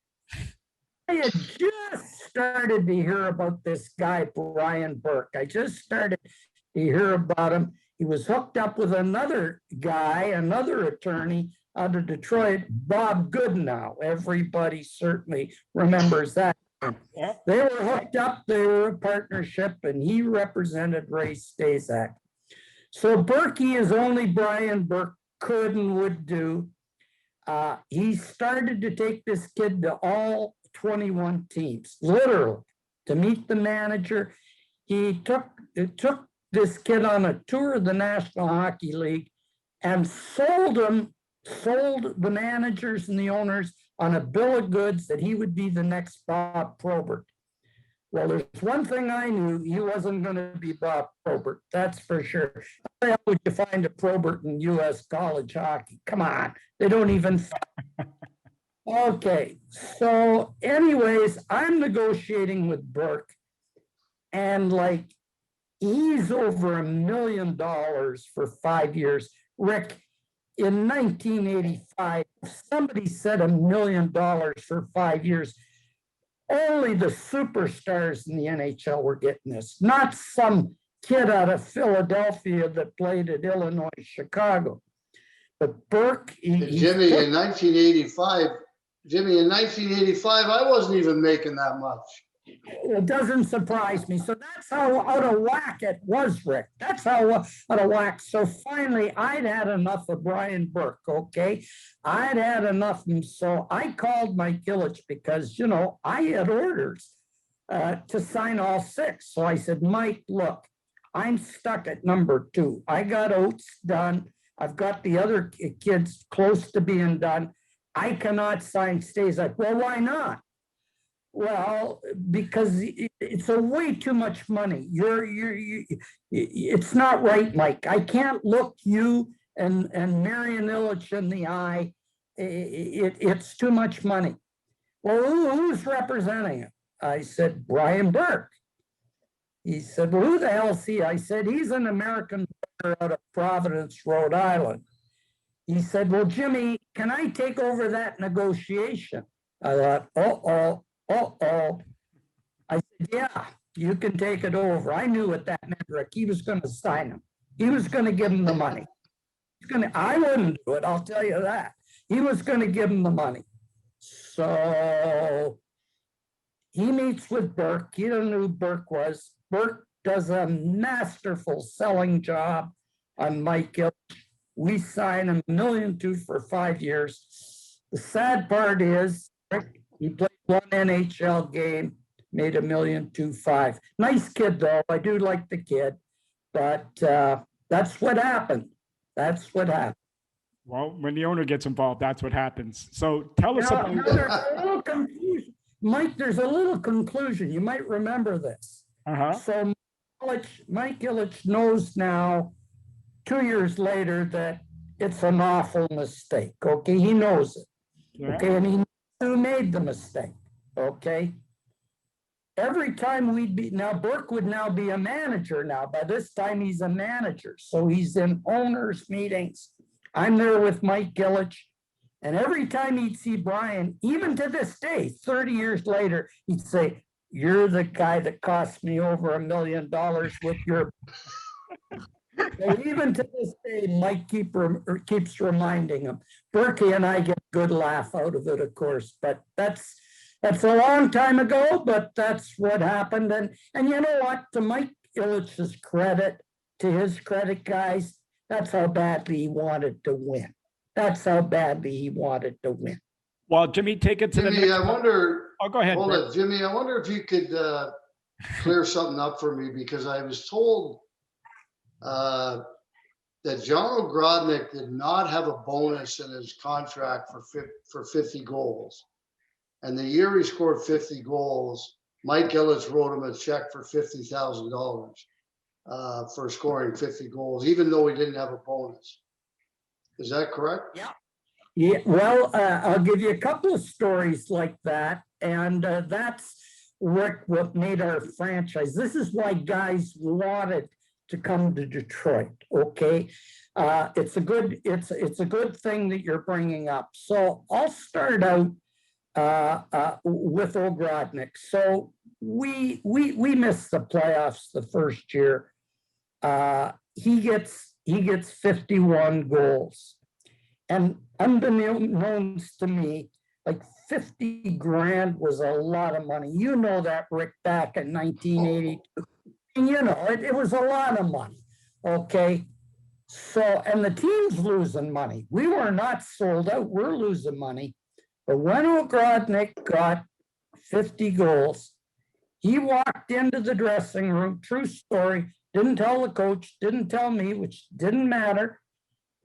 Speaker 5: I had just started to hear about this guy, Brian Burke. I just started to hear about him. He was hooked up with another guy, another attorney out of Detroit, Bob Goodenow. Everybody certainly remembers that.
Speaker 3: Yeah.
Speaker 5: They were hooked up, they were a partnership, and he represented Ray Staszak. So Berkey is only Brian Burke could and would do. He started to take this kid to all 21 teams, literally, to meet the manager. He took this kid on a tour of the National Hockey League and sold the managers and the owners on a bill of goods that he would be the next Bob Probert. Well, there's one thing I knew, he wasn't going to be Bob Probert, that's for sure. How would you find a Probert in U.S. college hockey? Come on, they don't even. Okay, so anyways, I'm negotiating with Burke, and like, he's over $1 million for 5 years. Rick, in 1985, somebody said $1 million for 5 years. Only the superstars in the NHL were getting this, not some kid out of Philadelphia that played at Illinois, Chicago. But Burke,
Speaker 4: Jimmy, in 1985, I wasn't even making that much.
Speaker 5: It doesn't surprise me. So that's how out of whack it was, Rick. That's how out of whack. So finally, I'd had enough of Brian Burke, okay? I'd had enough. And so I called Mike Ellich because, you know, I had orders to sign all 6. So I said, Mike, look, I'm stuck at number 2. I got Oates done. I've got the other kids close to being done. I cannot sign Staszak. Well, why not? Well, because it's a way too much money. It's not right, Mike. I can't look you and Marian Illich in the eye. It's too much money. Well, who's representing it? I said, Brian Burke. He said, well, who the hell's he? I said, he's an American player out of Providence, Rhode Island. He said, well, Jimmy, can I take over that negotiation? I thought, uh-oh. I said, yeah, you can take it over. I knew what that meant, Rick. He was going to sign him. He was going to give him the money. I wouldn't do it, I'll tell you that. He was going to give him the money. So he meets with Burke. He didn't know who Burke was. Burke does a masterful selling job on Mike Ellich. We sign him $1.2 million for 5 years. The sad part is, Rick, he played one NHL game, made $1.25 million. Nice kid, though. I do like the kid, but that's what happened. That's what happened.
Speaker 3: Well, when the owner gets involved, that's what happens. So tell us about.
Speaker 5: There's a little confusion. Mike, there's a little conclusion. You might remember this. So Mike Ellich knows now, 2 years later, that it's an awful mistake. Okay, he knows it.
Speaker 3: Yeah.
Speaker 5: Okay, and he knew who made the mistake. Okay. Every time Burke would now be a manager now. By this time, he's a manager. So he's in owners' meetings. I'm there with Mike Ellich. And every time he'd see Brian, even to this day, 30 years later, he'd say, you're the guy that cost me over $1 million with your. And even to this day, Mike keeps reminding him. Berkey and I get a good laugh out of it, of course, but that's a long time ago, but that's what happened. And you know what? To Mike Illich's credit, to his credit, guys, that's how badly he wanted to win. That's how badly he wanted to win.
Speaker 3: Well, Jimmy, take it to
Speaker 4: Jimmy,
Speaker 3: the next
Speaker 4: I wonder.
Speaker 3: Oh, go ahead.
Speaker 4: Hold
Speaker 3: Brett.
Speaker 4: it, Jimmy. I wonder if you could clear something up for me, because I was told that John Ogrodnik did not have a bonus in his contract for 50 goals. And the year he scored 50 goals, Mike Gillis wrote him a check for $50,000 for scoring 50 goals, even though he didn't have a bonus. Is that correct?
Speaker 5: Yeah. Yeah, well, I'll give you a couple of stories like that. And that's what made our franchise. This is why guys wanted to come to Detroit. Okay. It's a good thing that you're bringing up. So I'll start out with Ogrodnik. So we missed the playoffs the first year. He gets 51 goals. And unbeknownst to me, like 50 grand was a lot of money. You know that, Rick, back in 1982. And you know, it was a lot of money. Okay. So, and the team's losing money. We were not sold out. We're losing money. But when Ogrodnik got 50 goals, he walked into the dressing room, true story, didn't tell the coach, didn't tell me, which didn't matter.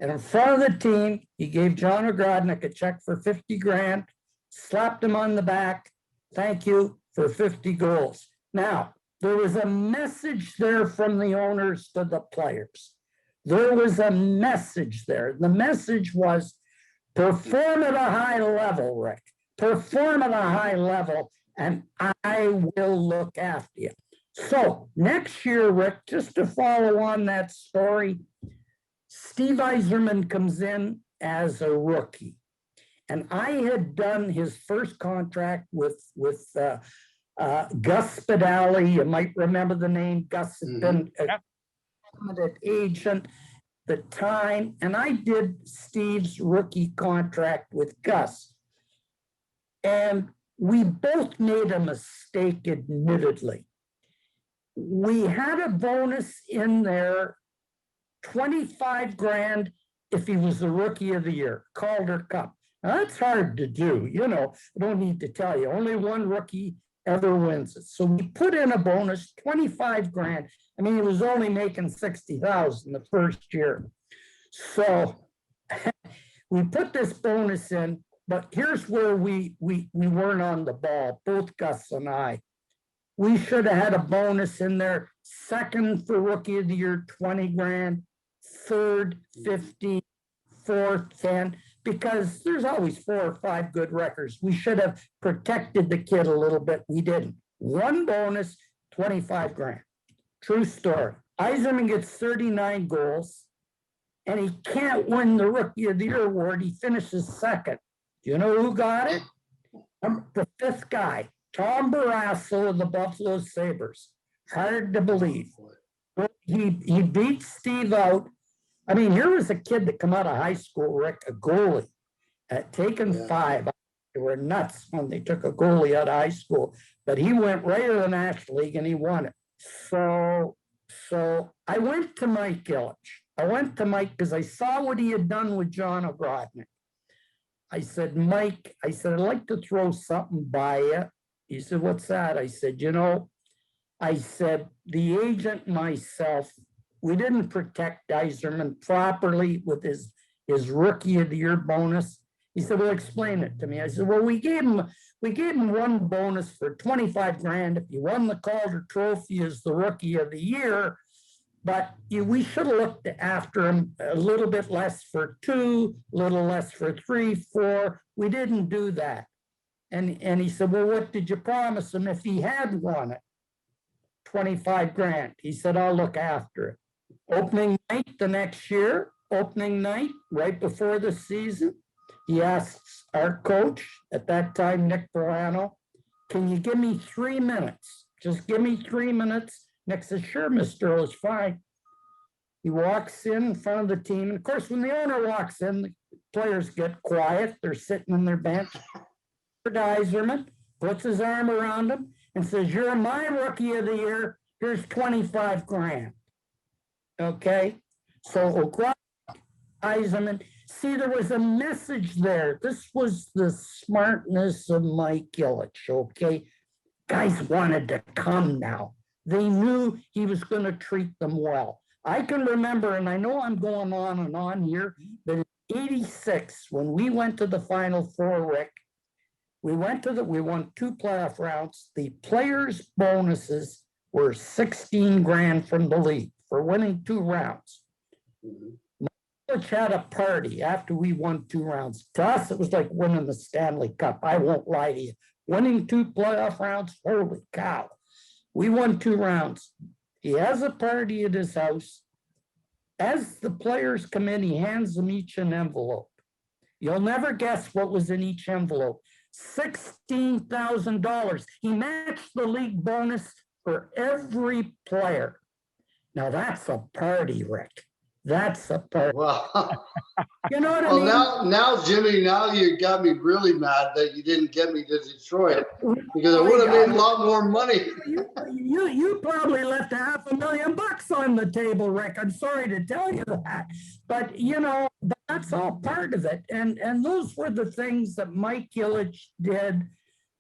Speaker 5: And in front of the team, he gave John Ogrodnik a check for 50 grand, slapped him on the back. Thank you for 50 goals. Now, there was a message there from the owners to the players. There was a message there. The message was, perform at a high level, Rick. Perform at a high level, and I will look after you. So next year, Rick, just to follow on that story, Steve Yzerman comes in as a rookie. And I had done his first contract with Gus Spidali. You might remember the name. Gus had been a permanent agent at the time. And I did Steve's rookie contract with Gus. And we both made a mistake, admittedly. We had a bonus in there, 25 grand if he was the rookie of the year, Calder Cup. Now, that's hard to do. You know, I don't need to tell you. Only one rookie ever wins it. So we put in a bonus, 25 grand. I mean, he was only making 60,000 the first year. So we put this bonus in, but here's where we weren't on the ball, both Gus and I. We should have had a bonus in there. Second for rookie of the year, 20 grand. Third, 50, fourth, 10, because there's always 4 or 5 good records. We should have protected the kid a little bit. We didn't. One bonus, 25 grand. True story. Yzerman gets 39 goals, and he can't win the Rookie of the Year award. He finishes second. Do you know who got it? The 5th guy, Tom Barrasso of the Buffalo Sabres. Hard to believe. He beat Steve out. I mean, here was a kid that come out of high school, Rick, a goalie, taken 5. They were nuts when they took a goalie out of high school, but he went right to the National League and he won it. So I went to Mike Illich. I went to Mike because I saw what he had done with John Ogrodnik. I said, Mike, I'd like to throw something by you. He said, what's that? I said, I said, the agent and myself, we didn't protect Yzerman properly with his Rookie of the Year bonus. He said, well, explain it to me. I said, well, we gave him one bonus for 25 grand if you won the Calder Trophy as the Rookie of the Year, but we should have looked after him a little bit less for 2, a little less for 3, 4. We didn't do that. And he said, well, what did you promise him if he had won it? 25 grand. He said, I'll look after it. Opening night the next year, right before the season, he asks our coach at that time, Nick Devellano, can you give me 3 minutes? Just give me 3 minutes. Nick says, sure, Mr. Ellich, fine. He walks in front of the team. And of course, when the owner walks in, the players get quiet. They're sitting on their bench. Iserman puts his arm around him and says, you're my rookie of the year. Here's 25 grand. Okay. So Iserman, see, there was a message there. This was the smartness of Mike Ilitch. Okay. Guys wanted to come now. They knew he was going to treat them well. I can remember, and I know I'm going on and on here, but in '86, when we went to the Final Four, Rick, we won 2 playoff rounds. The players' bonuses were 16 grand from the league for winning 2 rounds. Ellich had a party after we won 2 rounds. To us, it was like winning the Stanley Cup. I won't lie to you. Winning 2 playoff rounds, holy cow. We won 2 rounds. He has a party at his house. As the players come in, he hands them each an envelope. You'll never guess what was in each envelope. $16,000. He matched the league bonus for every player. Now that's a party, Rick. That's a party.
Speaker 4: Well,
Speaker 5: you know what I mean?
Speaker 4: Now, Jimmy, now you got me really mad that you didn't get me to Detroit, because I would have made a lot more money.
Speaker 5: You probably left $500,000 on the table, Rick. I'm sorry to tell you that, but you know, that's all part of it. And those were the things that Mike Ilitch did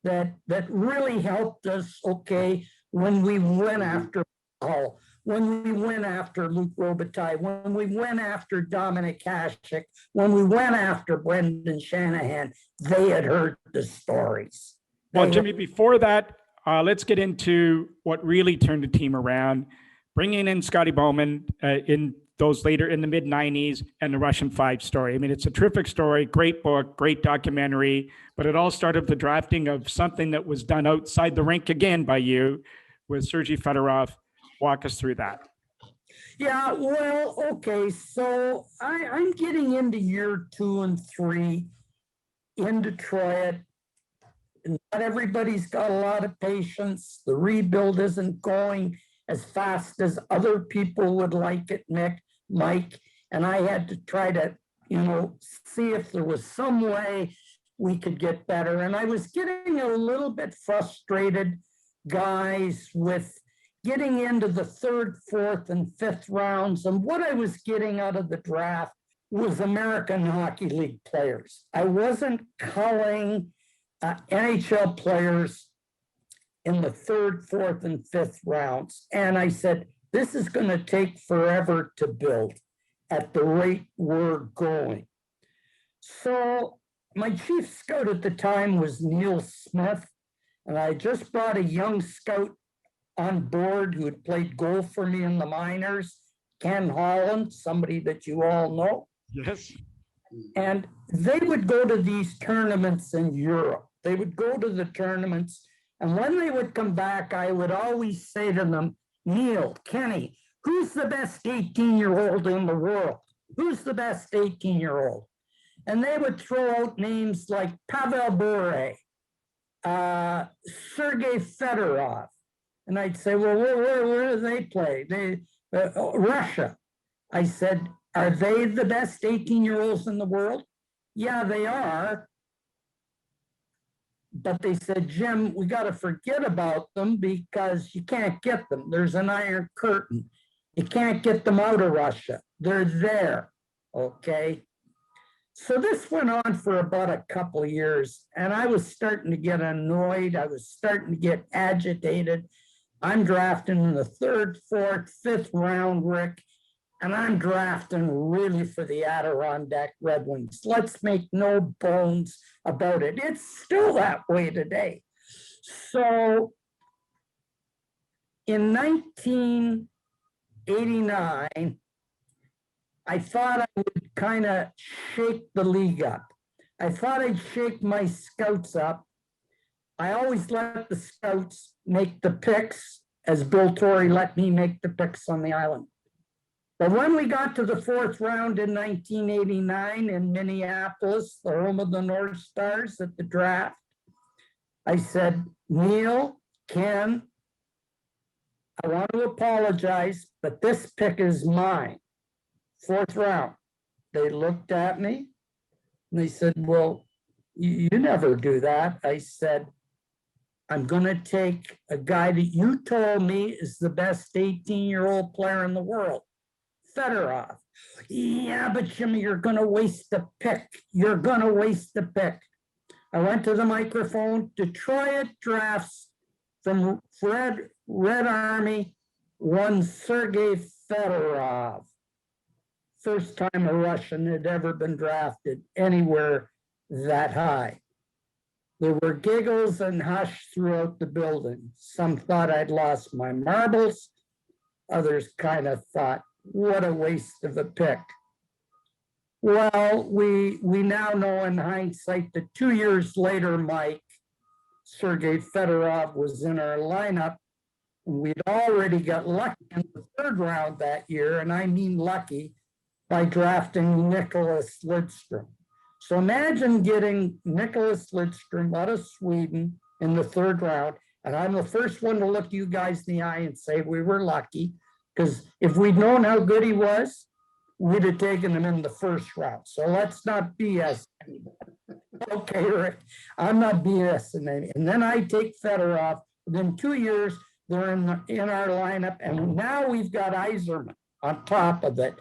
Speaker 5: that really helped us. Okay, when we went after Paul, when we went after Luc Robitaille, when we went after Dominic Hasek, when we went after Brendan Shanahan, they had heard the stories.
Speaker 3: Well, Jimmy, before that, let's get into what really turned the team around, bringing in Scotty Bowman in those later in the mid-90s and the Russian 5 story. I mean, it's a terrific story, great book, great documentary, but it all started with the drafting of something that was done outside the rink again by you with Sergei Fedorov. Walk us through that.
Speaker 5: Yeah, well, okay. So I'm getting into year 2 and 3 in Detroit. Not everybody's got a lot of patience. The rebuild isn't going as fast as other people would like it, Mike. And I had to try to, see if there was some way we could get better. And I was getting a little bit frustrated, guys, with getting into the 3rd, 4th, and 5th rounds. And what I was getting out of the draft was American Hockey League players. I wasn't culling NHL players in the 3rd, 4th, and 5th rounds. And I said, this is going to take forever to build at the rate we're going. So my chief scout at the time was Neil Smith. And I just brought a young scout on board who had played goal for me in the minors, Ken Holland, somebody that you all know.
Speaker 3: Yes.
Speaker 5: And they would go to these tournaments in Europe. They would go to the tournaments. And when they would come back, I would always say to them, Neil, Kenny, who's the best 18-year-old in the world? Who's the best 18-year-old? And they would throw out names like Pavel Bure, Sergei Fedorov. And I'd say, well, where do they play? Russia. I said, are they the best 18-year-olds in the world? Yeah, they are. But they said, Jim, we got to forget about them because you can't get them. There's an iron curtain. You can't get them out of Russia. They're there, okay? So this went on for about a couple of years, and I was starting to get annoyed. I was starting to get agitated. I'm drafting in the 3rd, 4th, 5th round, Rick, and I'm drafting really for the Adirondack Red Wings. Let's make no bones about it. It's still that way today. So in 1989, I thought I would kind of shake the league up. I thought I'd shake my scouts up. I always let the scouts make the picks, as Bill Torrey let me make the picks on the island. But when we got to the 4th round in 1989 in Minneapolis, the home of the North Stars at the draft, I said, Neil, Ken, I want to apologize, but this pick is mine. 4th round. They looked at me and they said, well, you never do that. I said, I'm going to take a guy that you told me is the best 18-year-old player in the world, Fedorov. Yeah, but Jimmy, you're going to waste the pick. You're going to waste the pick. I went to the microphone. Detroit Drafts from Red Army won Sergei Fedorov. First time a Russian had ever been drafted anywhere that high. There were giggles and hush throughout the building. Some thought I'd lost my marbles. Others kind of thought, what a waste of a pick. Well, we now know in hindsight that 2 years later, Mike, Sergei Fedorov was in our lineup, and we'd already got lucky in the 3rd round that year, and I mean lucky, by drafting Nicholas Lidstrom. So imagine getting Nicholas Lidstrom out of Sweden in the 3rd round, and I'm the first one to look you guys in the eye and say we were lucky, because if we'd known how good he was, we'd have taken him in the 1st round. So let's not BS anymore. Okay, Rick, I'm not BSing any. And then I take Fedorov. Within 2 years, they're in our lineup, and now we've got Yzerman on top of it.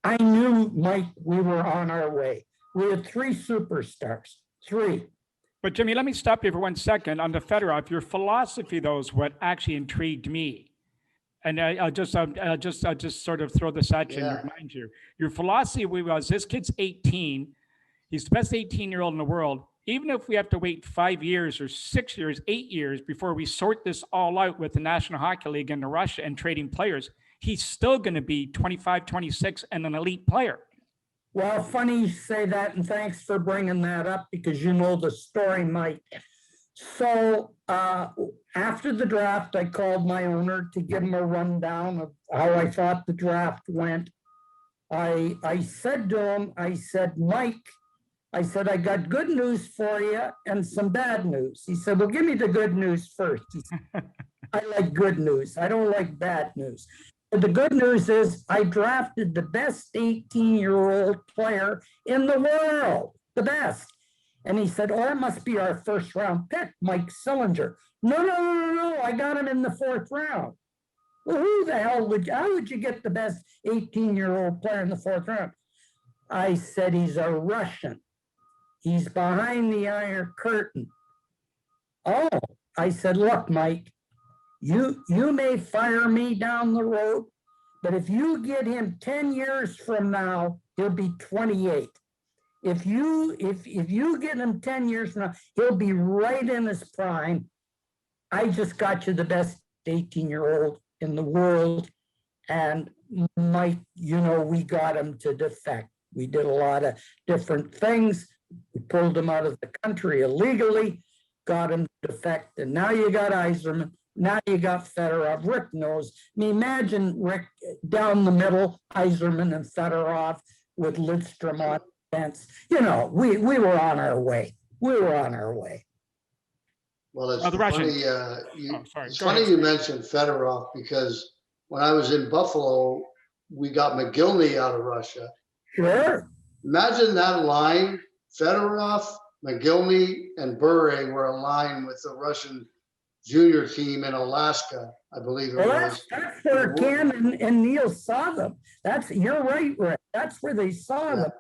Speaker 5: I knew, Mike, we were on our way. We had 3 superstars, 3.
Speaker 3: But Jimmy, let me stop you for 1 second on the Fedorov. Your philosophy, though, is what actually intrigued me. And I'll just sort of throw this at you and remind you. Your philosophy was, this kid's 18. He's the best 18-year-old in the world. Even if we have to wait 5 years or 6 years, 8 years before we sort this all out with the National Hockey League and Russia and trading players, he's still going to be 25, 26 and an elite player.
Speaker 5: Well, funny you say that, and thanks for bringing that up because you know the story, Mike. So after the draft, I called my owner to give him a rundown of how I thought the draft went. I said to him, I said, Mike, I said, I got good news for you and some bad news. He said, well, give me the good news first. He said, I like good news. I don't like bad news. But the good news is I drafted the best 18-year-old player in the world, the best. And he said, oh, it must be our 1st round pick, Mike Sillinger. No, I got him in the 4th round. Well, who the hell how would you get the best 18-year-old player in the 4th round? I said, he's a Russian. He's behind the Iron Curtain. Oh, I said, look, Mike, you may fire me down the road, but if you get him 10 years from now, he'll be 28. If you get him 10 years from now, he'll be right in his prime. I just got you the best 18-year-old in the world. And Mike, you know, we got him to defect. We did a lot of different things. We pulled him out of the country illegally, got him to defect. And now you got Yzerman. Now you got Fedorov. Rick knows. I mean, imagine Rick down the middle, Yzerman and Fedorov with Lidstrom on fence. You know, we were on our way. We were on our way.
Speaker 4: Well, it's
Speaker 3: the
Speaker 4: funny. It's funny you mentioned Fedorov because when I was in Buffalo, we got McGillney out of Russia.
Speaker 5: Sure.
Speaker 4: Imagine that line: Fedorov, McGillney, and Bure were aligned with the Russian junior team in Alaska, I believe it was.
Speaker 5: That's where Ken and Neil saw them. You're right, Rick. That's where they saw them.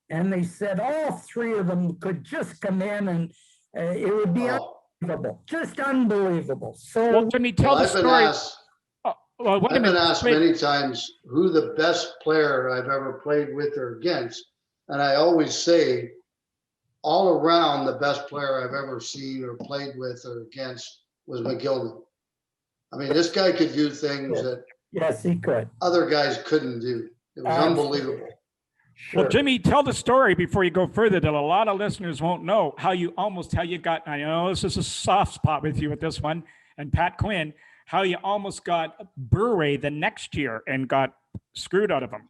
Speaker 5: And they said all 3 of them could just come in and it would be unbelievable, just unbelievable. So,
Speaker 3: well, Jimmy, tell the story.
Speaker 4: I've been asked many times who the best player I've ever played with or against. And I always say all around the best player I've ever seen or played with or against was McGillney. I mean, this guy could do things that
Speaker 5: he could.
Speaker 4: Other guys couldn't do. It was unbelievable.
Speaker 5: Sure.
Speaker 3: Well, Jimmy, tell the story before you go further that a lot of listeners won't know how you got, I know this is a soft spot with you with this one, and Pat Quinn, how you almost got Bure the next year and got screwed out of him.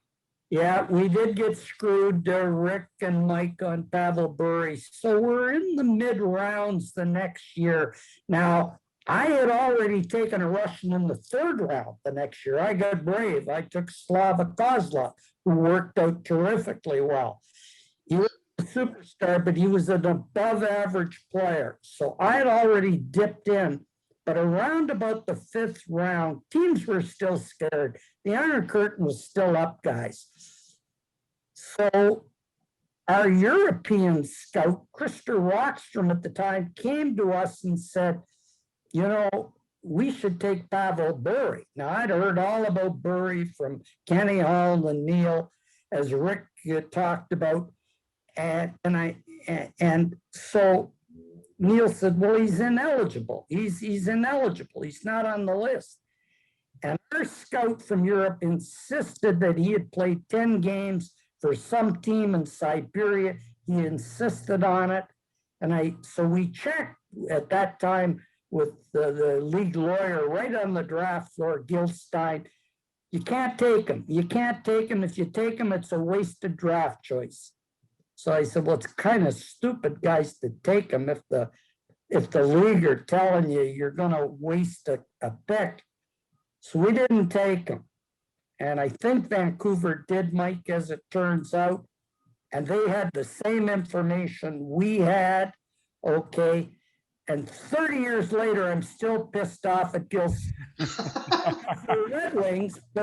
Speaker 5: Yeah, we did get screwed, Rick and Mike, on Pavel Bure. So we're in the mid rounds the next year. Now, I had already taken a Russian in the 3rd round the next year. I got brave. I took Slava Kozlov, who worked out terrifically well. He was a superstar, but he was an above average player. So I had already dipped in, but around about the 5th round, teams were still scared. The Iron Curtain was still up, guys. So our European scout, Christer Rockstrom at the time, came to us and said, you know, we should take Pavel Bure. Now, I'd heard all about Bure from Kenny Hall and Neil, as Rick talked about. And so Neil said, well, he's ineligible. He's ineligible. He's not on the list. And our scout from Europe insisted that he had played 10 games for some team in Siberia. He insisted on it. And so we checked at that time with the league lawyer right on the draft floor, Gil Stein. You can't take him. You can't take him. If you take him, it's a wasted draft choice. So I said, well, it's kind of stupid, guys, to take him if the league are telling you you're going to waste a pick. So we didn't take him. And I think Vancouver did, Mike, as it turns out. And they had the same information we had, okay? And 30 years later, I'm still pissed off at Gil. The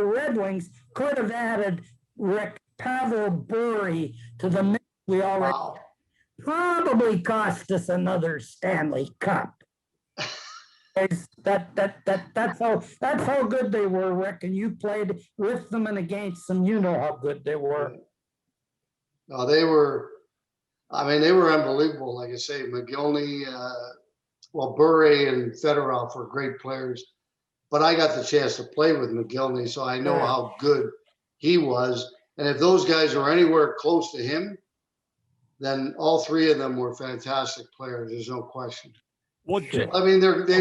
Speaker 5: Red Wings could have added Rick Pavel Bure to the mix we already had. Probably cost us another Stanley Cup. That's how good they were, Rick, and you played with them and against them. You know how good they were.
Speaker 4: No, they were unbelievable. Like I say, McGillney, Bure and Fedorov were great players, but I got the chance to play with McGillney, so I know how good he was. And if those guys are anywhere close to him, then all 3 of them were fantastic players. There's no question.
Speaker 1: Well,
Speaker 4: I mean, they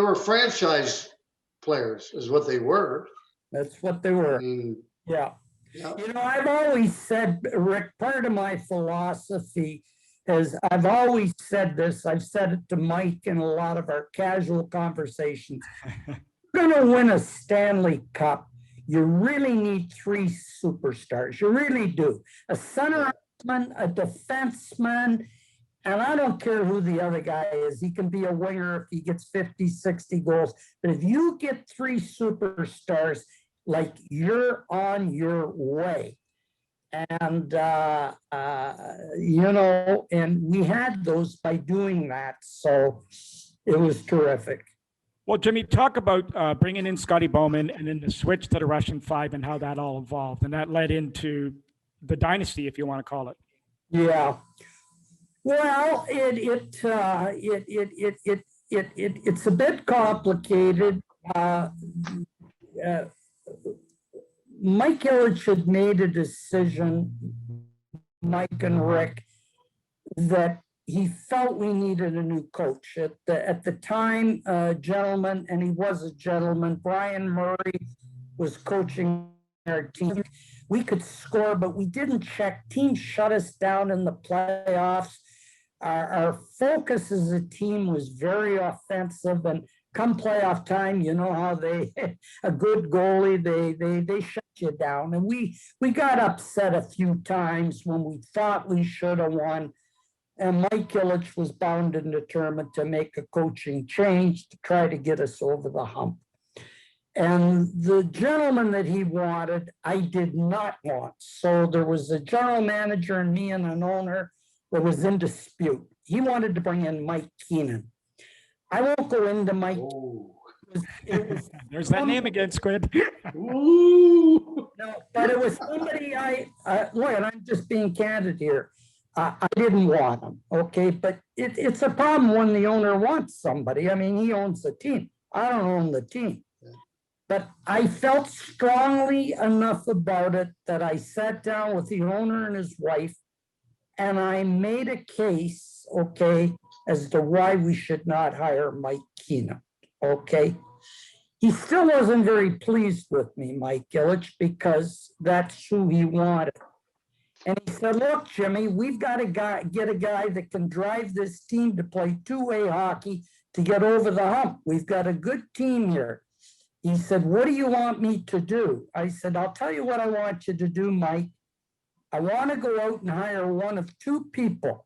Speaker 4: were franchise players, is what they were.
Speaker 5: That's what they were.
Speaker 4: I mean,
Speaker 5: yeah.
Speaker 4: Yeah.
Speaker 5: You know, I've always said, Rick, part of my philosophy is I've always said this. I've said it to Mike in a lot of our casual conversations. You're going to win a Stanley Cup. You really need 3 superstars. You really do. A center, a defenseman, and I don't care who the other guy is. He can be a winger if he gets 50, 60 goals. But if you get 3 superstars, like, you're on your way. And, you know, and we had those by doing that. So it was terrific.
Speaker 3: Well, Jimmy, talk about bringing in Scotty Bowman and then the switch to the Russian 5 and how that all evolved. And that led into the dynasty, if you want to call it. Yeah. Well, it's a bit complicated. Mike Ellich had made a decision, Mike and Rick, that he felt we needed a new coach. At the time, gentleman, and he was a gentleman, Brian Murray was coaching our team. We could score, but we didn't check. Teams shut us down in the playoffs. Our focus as a team was very offensive, and come playoff time, you know how a good goalie, they shut you down. And we got upset a few times when we thought we should have won. And Mike Ilitch was bound and determined to make a coaching change to try to get us over the hump. And the gentleman that he wanted, I did not want. So there was a general manager and me and an owner that was in dispute. He wanted to bring in Mike Keenan. I won't go into Mike. There's that name again, Squid.
Speaker 5: No, but it was somebody look, and I'm just being candid here. I didn't want him, okay? But it's a problem when the owner wants somebody. I mean, he owns the team. I don't own the team. But I felt strongly enough about it that I sat down with the owner and his wife, and I made a case, okay, as to why we should not hire Mike Keenan, okay? He still wasn't very pleased with me, Mike Ilitch, because that's who he wanted. And he said, look, Jimmy, we've got to get a guy that can drive this team to play two-way hockey, to get over the hump. We've got a good team here. He said, what do you want me to do? I said, I'll tell you what I want you to do, Mike. I want to go out and hire one of two people,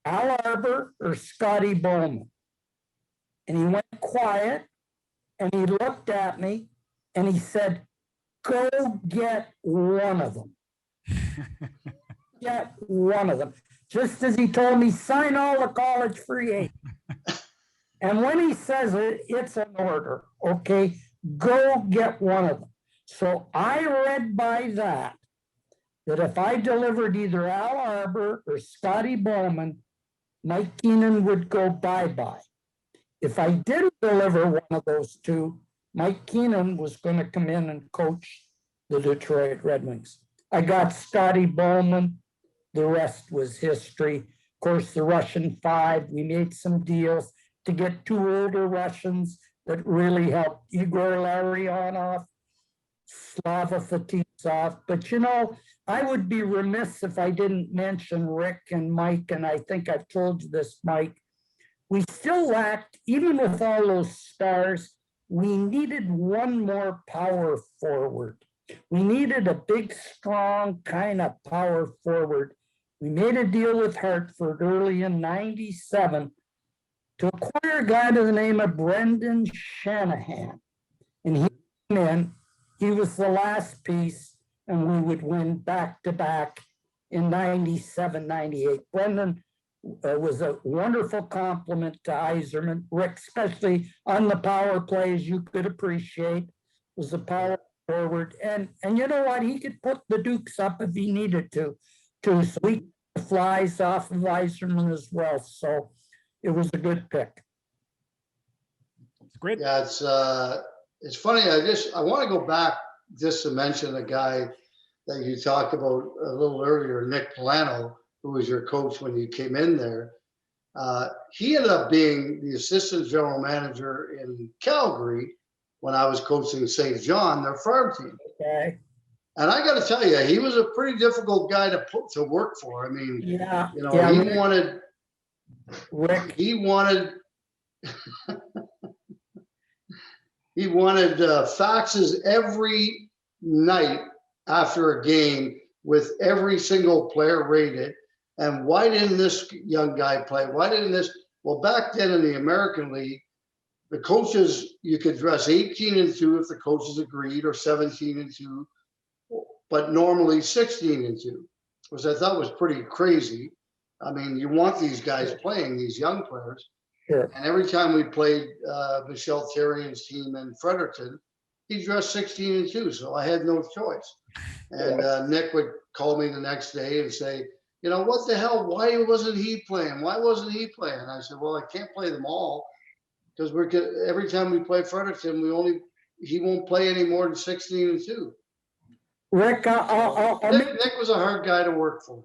Speaker 5: Al Arbour or Scotty Bowman. And he went quiet and he looked at me and he said, go get one of them. Get one of them. Just as he told me, sign all the college free agents. And when he says it, it's an order, okay? Go get one of them. So I read by that if I delivered either Al Arbour or Scotty Bowman, Mike Keenan would go bye-bye. If I didn't deliver one of those two, Mike Keenan was going to come in and coach the Detroit Red Wings. I got Scotty Bowman. The rest was history. Of course, the Russian Five, we made some deals to get two older Russians that really helped Igor Larionov, Slava Fetisov. But you know, I would be remiss if I didn't mention Rick and Mike, and I think I've told you this, Mike. We still lacked, even with all those stars, we needed one more power forward. We needed a big, strong kind of power forward. We made a deal with Hartford early in '97 to acquire a guy by the name of Brendan Shanahan. And he came in, he was the last piece, and we would win back-to-back in '97, '98. Brendan was a wonderful compliment to Yzerman. Rick, especially on the power play, as you could appreciate, was a power forward. And you know what? He could put the Dukes up if he needed to sweep the flies off of Yzerman as well. So it was a good pick.
Speaker 3: It's great.
Speaker 4: Yeah, it's funny. I want to go back just to mention a guy that you talked about a little earlier, Nick Devellano, who was your coach when you came in there. He ended up being the assistant general manager in Calgary when I was coaching St. John, their farm team.
Speaker 5: Okay.
Speaker 4: And I got to tell you, he was a pretty difficult guy to work for. I mean, he wanted
Speaker 5: Rick.
Speaker 4: He wanted faxes every night after a game with every single player rated. And why didn't this young guy play? Why didn't this? Well, back then in the American League, the coaches, you could dress 18-2 if the coaches agreed, or 17-2, but normally 16-2, which I thought was pretty crazy. I mean, you want these guys playing, these young players.
Speaker 5: Sure.
Speaker 4: And every time we played Michelle Therrien's team in Fredericton, he dressed 16-2, so I had no choice. And Nick would call me the next day and say, you know, what the hell? Why wasn't he playing? Why wasn't he playing? I said, well, I can't play them all because every time we play Fredericton, he won't play any more than 16-2.
Speaker 5: Rick,
Speaker 4: Nick was a hard guy to work for.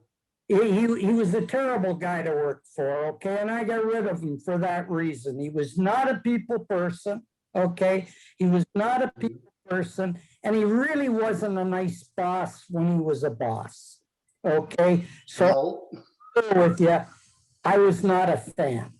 Speaker 5: He was a terrible guy to work for, okay? And I got rid of him for that reason. He was not a people person, okay? He was not a people person, and he really wasn't a nice boss when he was a boss, okay? So, with you, I was not a fan.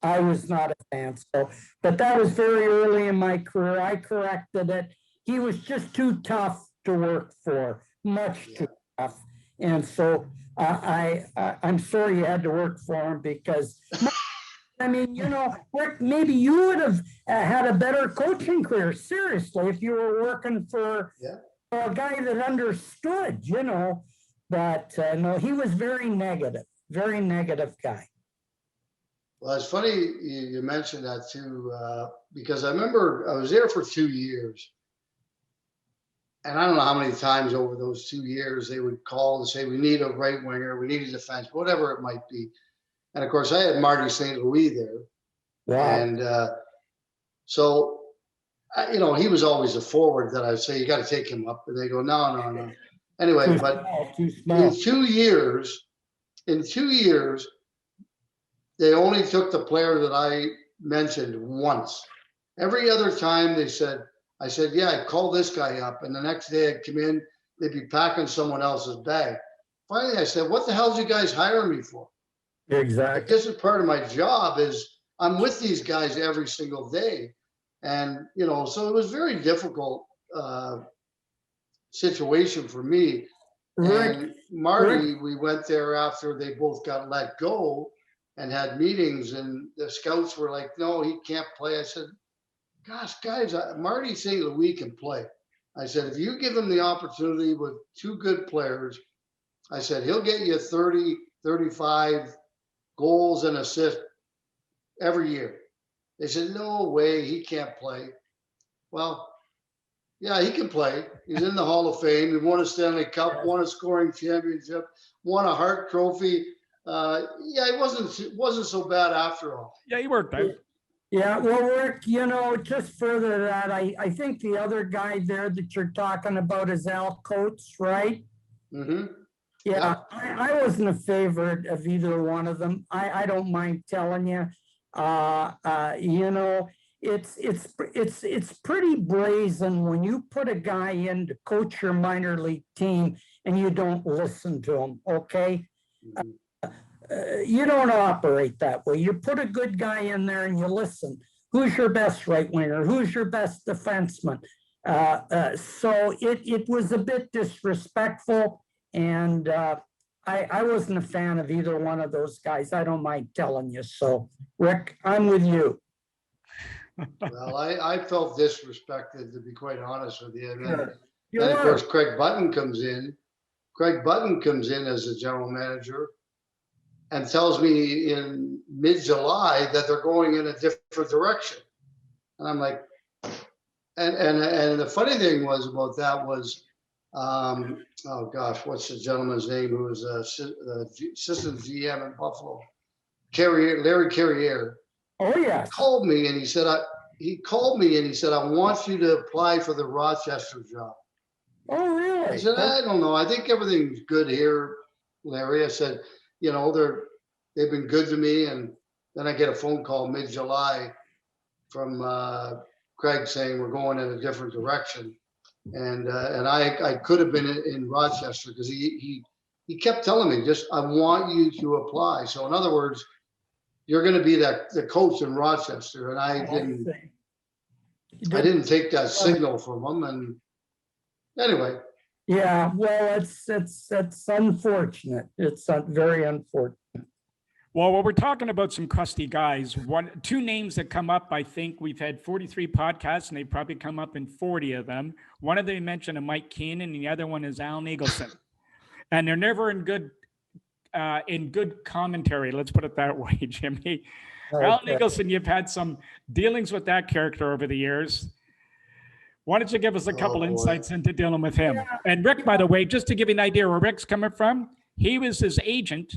Speaker 5: So, but that was very early in my career. I corrected it. He was just too tough to work for, much too tough. And so I'm sorry you had to work for him because, I mean, you know, Rick, maybe you would have had a better coaching career, seriously, if you were working for a guy that understood, you know. But no, he was very negative guy.
Speaker 4: Well, it's funny you mentioned that too, because I remember I was there for 2 years. And I don't know how many times over those 2 years they would call and say, we need a right winger, we need a defense, whatever it might be. And of course, I had Marty St. Louis there. Wow. And so, you know, he was always a forward that I'd say, you got to take him up. And they go, no. Anyway, but in 2 years, they only took the player that I mentioned once. Every other time I said, yeah, call this guy up. And the next day I'd come in, they'd be packing someone else's bag. Finally, I said, what the hell did you guys hire me for?
Speaker 5: Exactly.
Speaker 4: Like, this is part of my job is I'm with these guys every single day. And, so it was very difficult situation for me.
Speaker 5: Rick,
Speaker 4: And Marty, we went there after they both got let go and had meetings, and the scouts were like, no, he can't play. I said, gosh, guys, Marty St. Louis can play. I said, if you give him the opportunity with two good players, I said, he'll get you 30, 35 goals and assists every year. They said, no way, he can't play. Well, yeah, he can play. He's in the Hall of Fame. He won a Stanley Cup, won a scoring championship, won a Hart Trophy. Yeah, it wasn't so bad after all.
Speaker 3: Yeah, he worked out.
Speaker 5: Yeah, well, Rick, just further to that, I think the other guy there that you're talking about is Al Coates, right?
Speaker 4: Mm-hmm.
Speaker 5: Yeah, I wasn't a favorite of either one of them. I don't mind telling you. It's pretty brazen when you put a guy in to coach your minor league team and you don't listen to him, okay?
Speaker 4: Mm-hmm.
Speaker 5: You don't operate that way. You put a good guy in there and you listen. Who's your best right winger? Who's your best defenseman? So it was a bit disrespectful, and I wasn't a fan of either one of those guys. I don't mind telling you. So, Rick, I'm with you.
Speaker 4: Well, I felt disrespected, to be quite honest with you. And then,
Speaker 5: Sure.
Speaker 4: of course, Craig Button comes in. Craig Button comes in as the general manager and tells me in mid-July that they're going in a different direction. And I'm like, and the funny thing was about that was, oh gosh, what's the gentleman's name who was assistant GM in Buffalo? Larry Carrier.
Speaker 5: Oh, yeah.
Speaker 4: Called me and he said, I want you to apply for the Rochester job.
Speaker 5: Oh, really?
Speaker 4: I said, I don't know. I think everything's good here, Larry. I said, they've been good to me. And then I get a phone call mid-July from Craig saying we're going in a different direction. And I could have been in Rochester because he kept telling me, I want you to apply. So in other words, you're going to be the coach in Rochester. And I didn't take that signal from him. And anyway.
Speaker 5: Yeah, well, it's unfortunate. It's very unfortunate.
Speaker 3: Well, we're talking about some crusty guys. Two names that come up, I think we've had 43 podcasts and they probably come up in 40 of them. One of them mentioned a Mike Keenan and the other one is Al Eagleson. And they're never in good commentary. Let's put it that way, Jimmy. Okay. Al Eagleson, you've had some dealings with that character over the years. Why don't you give us a couple insights into dealing with him? Yeah. And Rick, by the way, just to give you an idea where Rick's coming from, he was his agent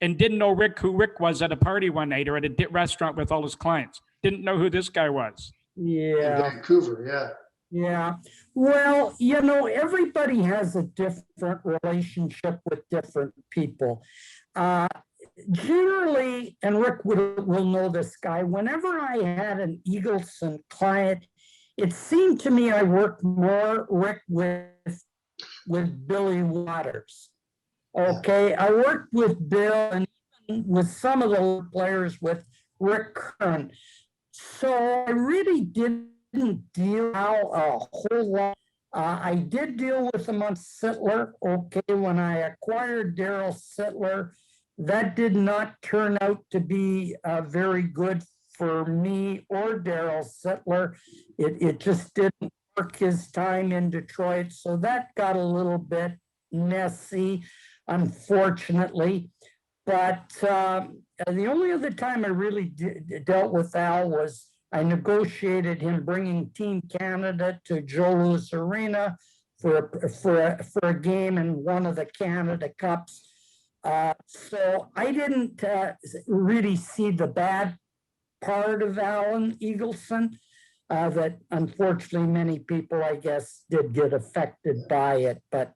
Speaker 3: and didn't know who Rick was at a party one night or at a restaurant with all his clients. Didn't know who this guy was.
Speaker 5: Yeah.
Speaker 4: In Vancouver, yeah.
Speaker 5: Yeah. Well, everybody has a different relationship with different people. Generally, and Rick will know this guy, whenever I had an Eagleson client, it seemed to me I worked more, Rick, with Billy Waters. Okay, I worked with Bill and with some of the players with Rick Kern. So I really didn't deal out a whole lot. I did deal with him on Sittler. Okay, when I acquired Daryl Sittler, that did not turn out to be very good for me or Daryl Sittler. It just didn't work his time in Detroit. So that got a little bit messy, unfortunately. But the only other time I really dealt with Al was I negotiated him bringing Team Canada to Joe Louis Arena for a game in one of the Canada Cups. So I didn't really see the bad part of Alan Eagleson, that unfortunately many people, I guess, did get affected by it, but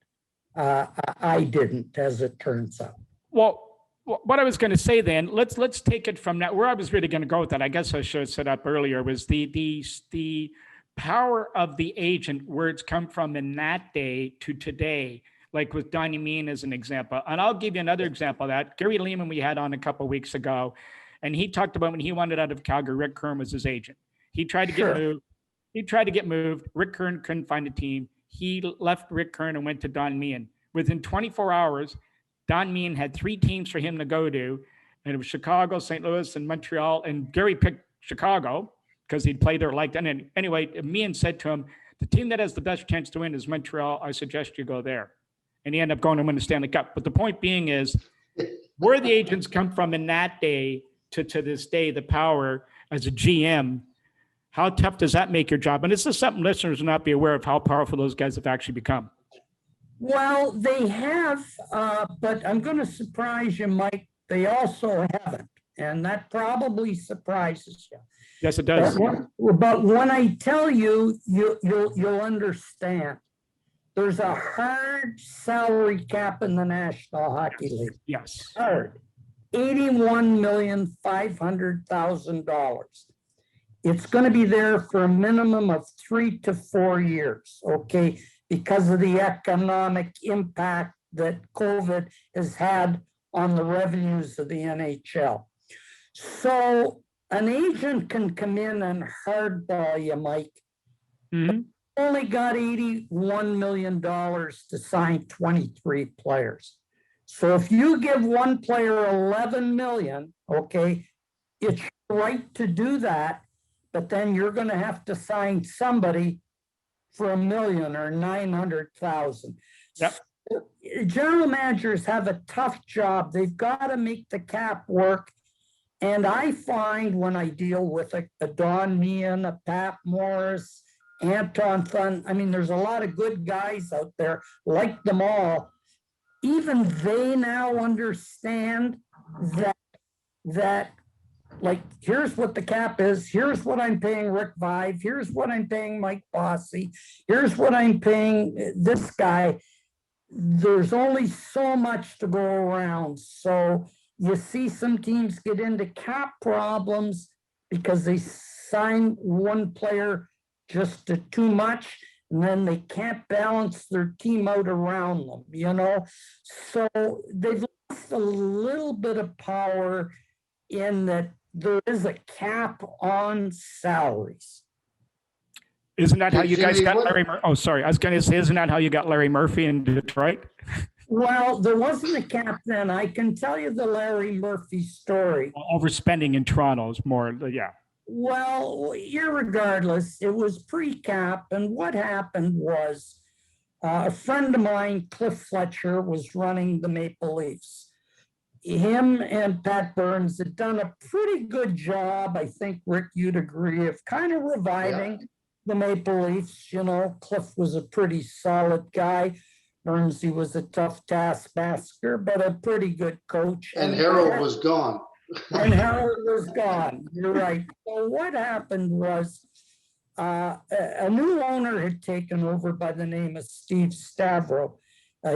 Speaker 5: I didn't, as it turns out.
Speaker 3: Well, what I was going to say then, let's take it from that. Where I was really going to go with that, I guess I should have set up earlier, was the power of the agent, where it's come from in that day to today, like with Donnie Mean as an example. And I'll give you another example of that. Gary Lehman we had on a couple of weeks ago. And he talked about when he wanted out of Calgary, Rick Kern was his agent. He tried to get moved. He tried to get moved. Rick Kern couldn't find a team. He left Rick Kern and went to Don Meehan. Within 24 hours, Don Meehan had 3 teams for him to go to. And it was Chicago, St. Louis, and Montreal. And Gary picked Chicago because he'd played there like that. And anyway, Meehan said to him, the team that has the best chance to win is Montreal. I suggest you go there. And he ended up going to win the Stanley Cup. But the point being is, where the agents come from in that day to this day, the power as a GM, how tough does that make your job? And this is something listeners will not be aware of, how powerful those guys have actually become.
Speaker 5: Well, they have, but I'm going to surprise you, Mike. They also haven't, and that probably surprises you.
Speaker 3: Yes, it does.
Speaker 5: But when I tell you, you'll understand. There's a hard salary cap in the National Hockey League.
Speaker 3: Yes.
Speaker 5: Hard. $81,500,000. It's going to be there for a minimum of 3 to 4 years, okay, because of the economic impact that COVID has had on the revenues of the NHL. So an agent can come in and hardball you, Mike.
Speaker 3: Mm-hmm.
Speaker 5: Only got $81 million to sign 23 players. So if you give one player $11 million, okay, it's right to do that, but then you're going to have to sign somebody for $1 million or 900,000.
Speaker 3: Yep.
Speaker 5: So general managers have a tough job. They've got to make the cap work. And I find when I deal with a Don Meehan, a Pat Morris, Anton Thun, I mean, there's a lot of good guys out there, like them all. Even they now understand that like, here's what the cap is. Here's what I'm paying Rick Vive. Here's what I'm paying Mike Bossy. Here's what I'm paying this guy. There's only so much to go around. So you see some teams get into cap problems because they sign one player just to too much, and then they can't balance their team out around them, you know? So they've lost a little bit of power in that there is a cap on salaries.
Speaker 3: Isn't that how you guys got Larry Murphy? Oh, sorry. I was going to say, isn't that how you got Larry Murphy in Detroit?
Speaker 5: Well, there wasn't a cap then. I can tell you the Larry Murphy story.
Speaker 3: Overspending in Toronto is more, yeah.
Speaker 5: Well, irregardless, it was pre-cap. And what happened was a friend of mine, Cliff Fletcher, was running the Maple Leafs. Him and Pat Burns had done a pretty good job, I think, Rick, you'd agree, of kind of reviving the Maple Leafs. You know, Cliff was a pretty solid guy. Burns, he was a tough taskmaster, but a pretty good coach.
Speaker 4: And Harold was gone.
Speaker 5: And Harold was gone. You're right. So what happened was a new owner had taken over by the name of Steve Stavro.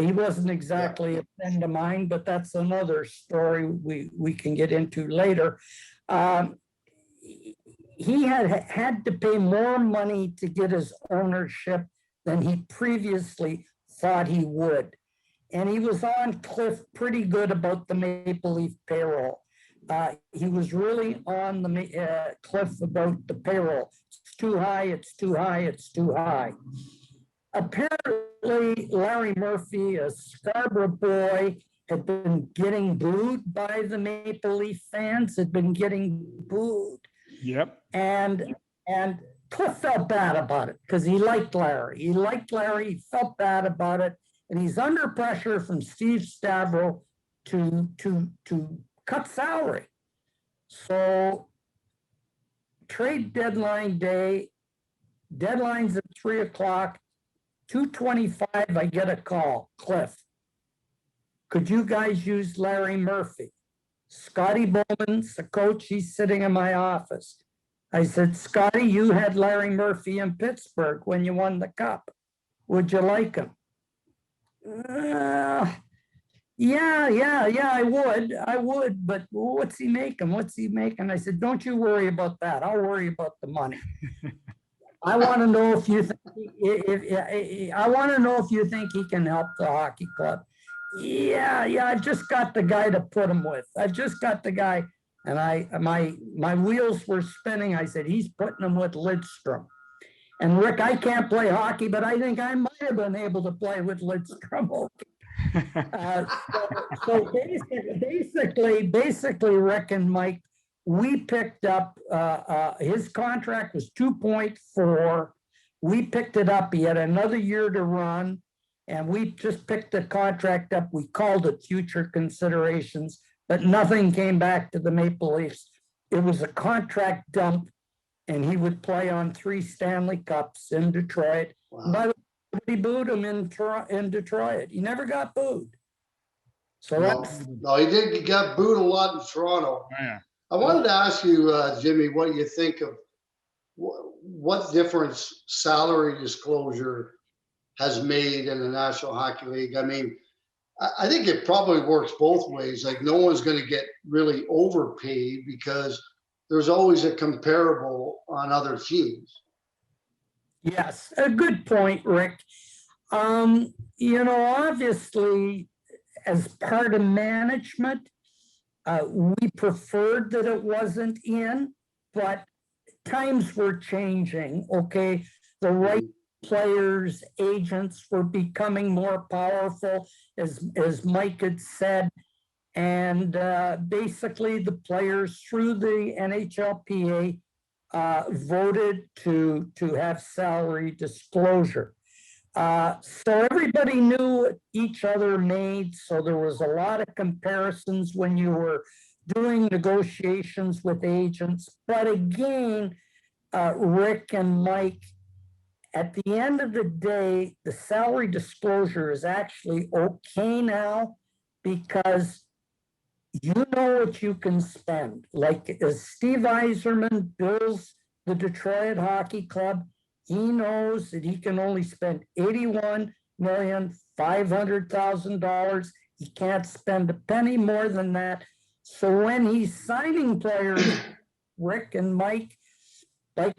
Speaker 5: He wasn't exactly a friend of mine, but that's another story we can get into later. He had to pay more money to get his ownership than he previously thought he would. And he was on Cliff pretty good about the Maple Leaf payroll. He was really on the Cliff about the payroll. It's too high, it's too high, it's too high. Apparently, Larry Murphy, a Scarborough boy, had been getting booed by the Maple Leaf fans, had been getting booed.
Speaker 3: Yep.
Speaker 5: And Cliff felt bad about it because he liked Larry. He liked Larry, he felt bad about it. And he's under pressure from Steve Stavro to cut salary. So trade deadline day, deadline's at 3 o'clock, 2:25, I get a call, Cliff. Could you guys use Larry Murphy? Scotty Bowman's the coach, he's sitting in my office. I said, Scotty, you had Larry Murphy in Pittsburgh when you won the cup. Would you like him? Yeah, I would, but what's he making? I said, don't you worry about that. I'll worry about the money. I want to know if you think he can help the hockey club. Yeah, I've just got the guy to put him with. I've just got the guy. And my wheels were spinning. I said, he's putting them with Lidstrom. And Rick, I can't play hockey, but I think I might have been able to play with Lidstrom. So basically, Rick and Mike, we picked up, his contract was 2.4. We picked it up. He had another year to run, and we just picked the contract up. We called it future considerations, but nothing came back to the Maple Leafs. It was a contract dump, and he would play on 3 Stanley Cups in Detroit.
Speaker 4: Wow.
Speaker 5: By the way, nobody booed him in Detroit. He never got booed. So
Speaker 4: no, he did. He got booed a lot in Toronto.
Speaker 3: Oh, yeah.
Speaker 4: I wanted to ask you, Jimmy, what you think of what difference salary disclosure has made in the National Hockey League. I mean, I think it probably works both ways. Like, no one's going to get really overpaid because there's always a comparable on other teams.
Speaker 5: Yes, a good point, Rick. Obviously, as part of management, we preferred that it wasn't in, but times were changing, okay? The right players, agents were becoming more powerful, as Mike had said, and basically the players through the NHLPA voted to have salary disclosure. So everybody knew what each other made, so there was a lot of comparisons when you were doing negotiations with agents. But again, Rick and Mike, at the end of the day, the salary disclosure is actually okay now because you know what you can spend. Like, as Steve Yzerman builds the Detroit Hockey Club, he knows that he can only spend $81,500,000. He can't spend a penny more than that. So when he's signing players, Rick and Mike, like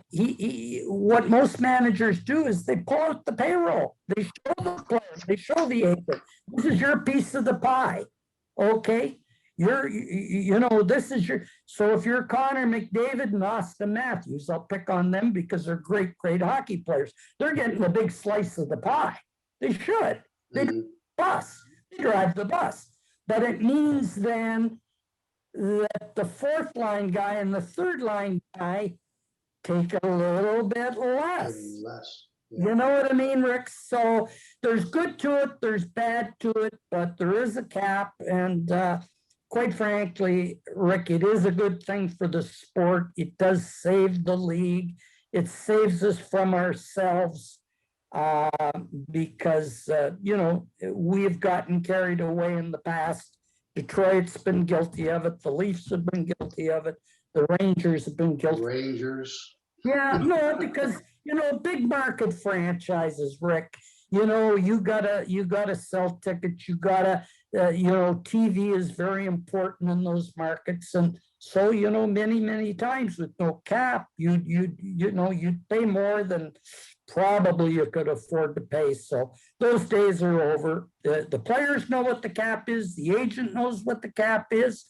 Speaker 5: what most managers do is they pull out the payroll. They show the players, they show the agent. This is your piece of the pie, okay? This is your, so if you're Connor McDavid and Austin Matthews, I'll pick on them because they're great hockey players. They're getting a big slice of the pie. They should. They drive the bus. But it means then that the 4th line guy and the 3rd line guy take a little bit less. Yeah. You know what I mean, Rick? So there's good to it, there's bad to it, but there is a cap, and quite frankly, Rick, it is a good thing for the sport. It does save the league. It saves us from ourselves because, we've gotten carried away in the past. Detroit's been guilty of it. The Leafs have been guilty of it. The Rangers have been guilty.
Speaker 4: Rangers.
Speaker 5: Yeah, no, because, big market franchises, Rick, you gotta sell tickets. You gotta, TV is very important in those markets. And so, many times with no cap, you'd pay more than probably you could afford to pay. So those days are over. The players know what the cap is. The agent knows what the cap is.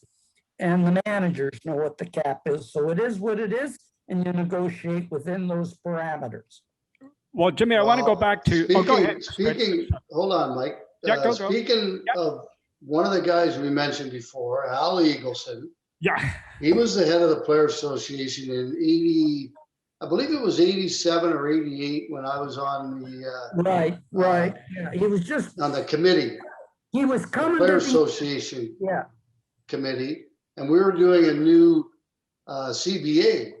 Speaker 5: And the managers know what the cap is. So it is what it is. And you negotiate within those parameters.
Speaker 3: Well, Jimmy, I want to go back to. Go ahead.
Speaker 4: Hold on, Mike.
Speaker 3: Go.
Speaker 4: Speaking of one of the guys we mentioned before, Al Eagleson.
Speaker 3: Yeah.
Speaker 4: He was the head of the Players Association in 80, I believe it was 87 or 88 when I was on the
Speaker 5: right. Yeah, he was just
Speaker 4: on the committee.
Speaker 5: He was coming
Speaker 4: Players Association committee, and we were doing a new CBA.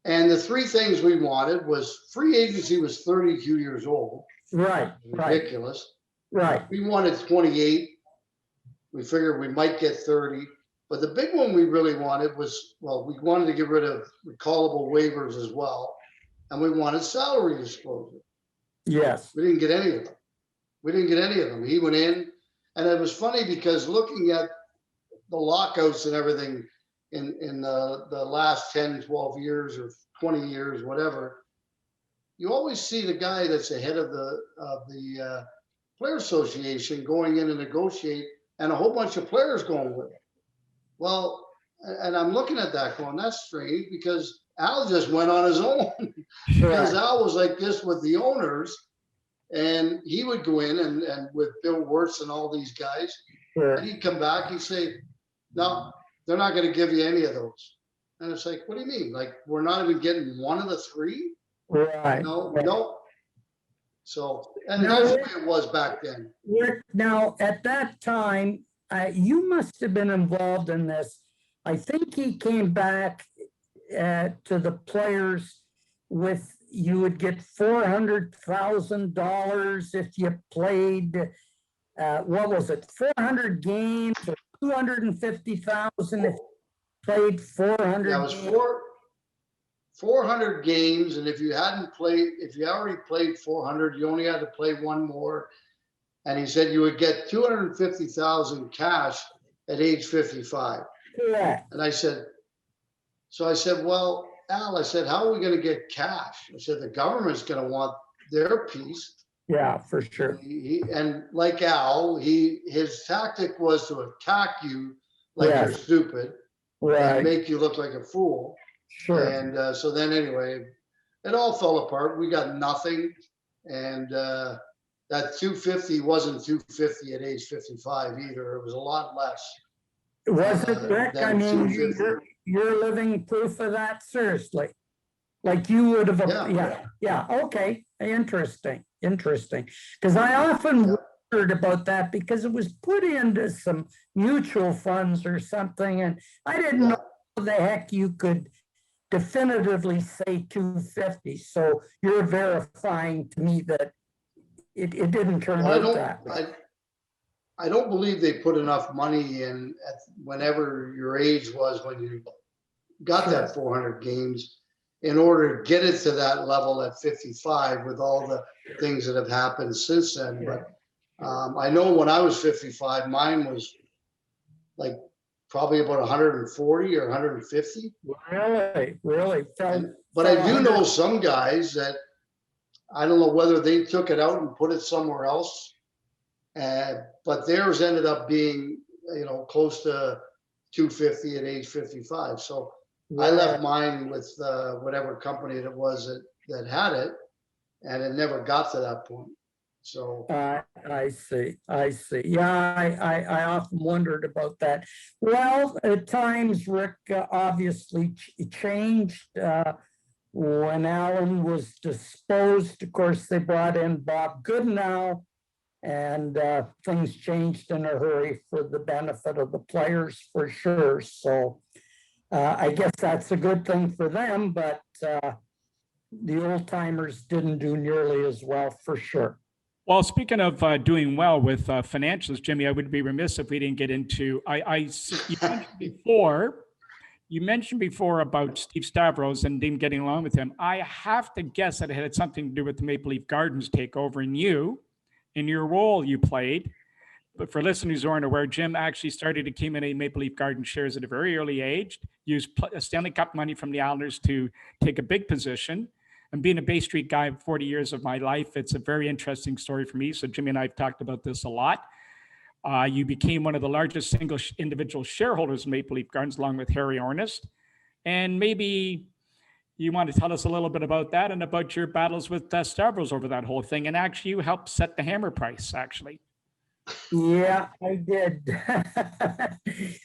Speaker 4: And the 3 things we wanted was free agency was 32 years old.
Speaker 5: Right.
Speaker 4: Ridiculous.
Speaker 5: Right.
Speaker 4: We wanted 28. We figured we might get 30. But the big one we really wanted was, we wanted to get rid of recallable waivers as well. And we wanted salary disclosure.
Speaker 5: Yes.
Speaker 4: We didn't get any of them. He went in, and it was funny because looking at the lockouts and everything in the last 10, 12 years or 20 years, whatever, you always see the guy that's ahead of the Player Association going in and negotiate, and a whole bunch of players going with it. Well, And I'm looking at that going, that's strange, because Al just went on his own. Because Al was like this with the owners, and he would go in and with Bill Wirtz and all these guys, and he'd come back, he'd say, no, they're not going to give you any of those. And it's like, what do you mean? Like, we're not even getting one of the three?
Speaker 5: Right.
Speaker 4: No. So, and that's the way it was back then.
Speaker 5: Now, at that time, you must have been involved in this. I think he came back to the players with, you would get $400,000 if you played, what was it, 400 games, or 250,000 if you played 400
Speaker 4: Yeah, it was
Speaker 5: games.
Speaker 4: 400 games, and if you already played 400, you only had to play one more. And he said you would get 250,000 cash at age 55.
Speaker 5: Correct.
Speaker 4: And I said, well, Al, I said, how are we going to get cash? I said, the government's going to want their piece.
Speaker 5: Yeah, for sure.
Speaker 4: And like Al, his tactic was to attack you like you're stupid, and make you look like a fool.
Speaker 5: Sure.
Speaker 4: And so then anyway, it all fell apart. We got nothing. And that 250 wasn't 250 at age 55 either. It was a lot less.
Speaker 5: Was it, Rick? I mean,
Speaker 4: 250.
Speaker 5: you're living proof of that, seriously. Like you would have, yeah, okay, interesting. Because I often wondered about that, because it was put into some mutual funds or something, and I didn't know how the heck you could definitively say 250. So you're verifying to me that it didn't turn out that way.
Speaker 4: I don't believe they put enough money in at whenever your age was when you got that 400 games in order to get it to that level at 55 with all the things that have happened since then. But I know when I was 55, mine was like probably about 140 or 150.
Speaker 5: Really?
Speaker 4: But I do know some guys that, I don't know whether they took it out and put it somewhere else. But theirs ended up being, close to 250 at age 55. So I left mine with whatever company it was that had it, and it never got to that point. So
Speaker 5: I see. Yeah, I often wondered about that. Well, at times, Rick, obviously changed. When Alan was disposed, of course, they brought in Bob Goodenow. And things changed in a hurry for the benefit of the players, for sure. So I guess that's a good thing for them, but the old timers didn't do nearly as well, for sure.
Speaker 3: Well, speaking of doing well with financials, Jimmy, I would be remiss if we didn't get into. You mentioned before about Steve Stavros and him getting along with him. I have to guess that it had something to do with the Maple Leaf Gardens takeover, and you. In your role you played, but for listeners who aren't aware, Jim actually started to accumulate Maple Leaf Garden shares at a very early age, used Stanley Cup money from the Islanders to take a big position. And being a Bay Street guy 40 years of my life, it's a very interesting story for me. So Jimmy and I have talked about this a lot. You became one of the largest single individual shareholders of Maple Leaf Gardens, along with Harry Ornest. And maybe you want to tell us a little bit about that and about your battles with Stavros over that whole thing. And actually, you helped set the hammer price, actually.
Speaker 5: Yeah, I did.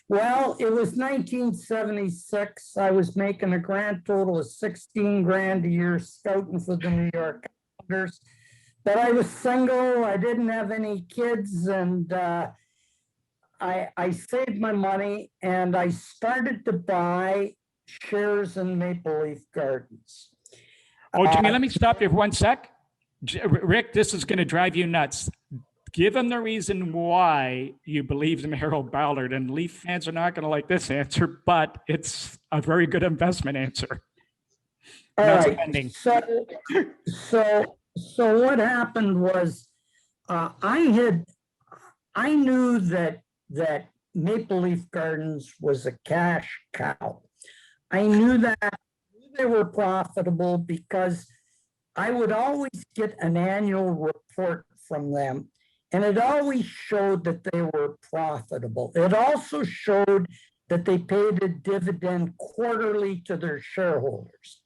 Speaker 5: Well, it was 1976. I was making a grand total of 16 grand a year scouting for the New York Islanders. But I was single. I didn't have any kids. And I saved my money and I started to buy shares in Maple Leaf Gardens.
Speaker 3: Oh, Jimmy, let me stop you for 1 sec. Rick, this is going to drive you nuts. Give him the reason why you believed in Harold Ballard, and Leaf fans are not going to like this answer, but it's a very good investment answer.
Speaker 5: All right. So what happened was I knew that Maple Leaf Gardens was a cash cow. I knew that they were profitable because I would always get an annual report from them, and it always showed that they were profitable. It also showed that they paid a dividend quarterly to their shareholders.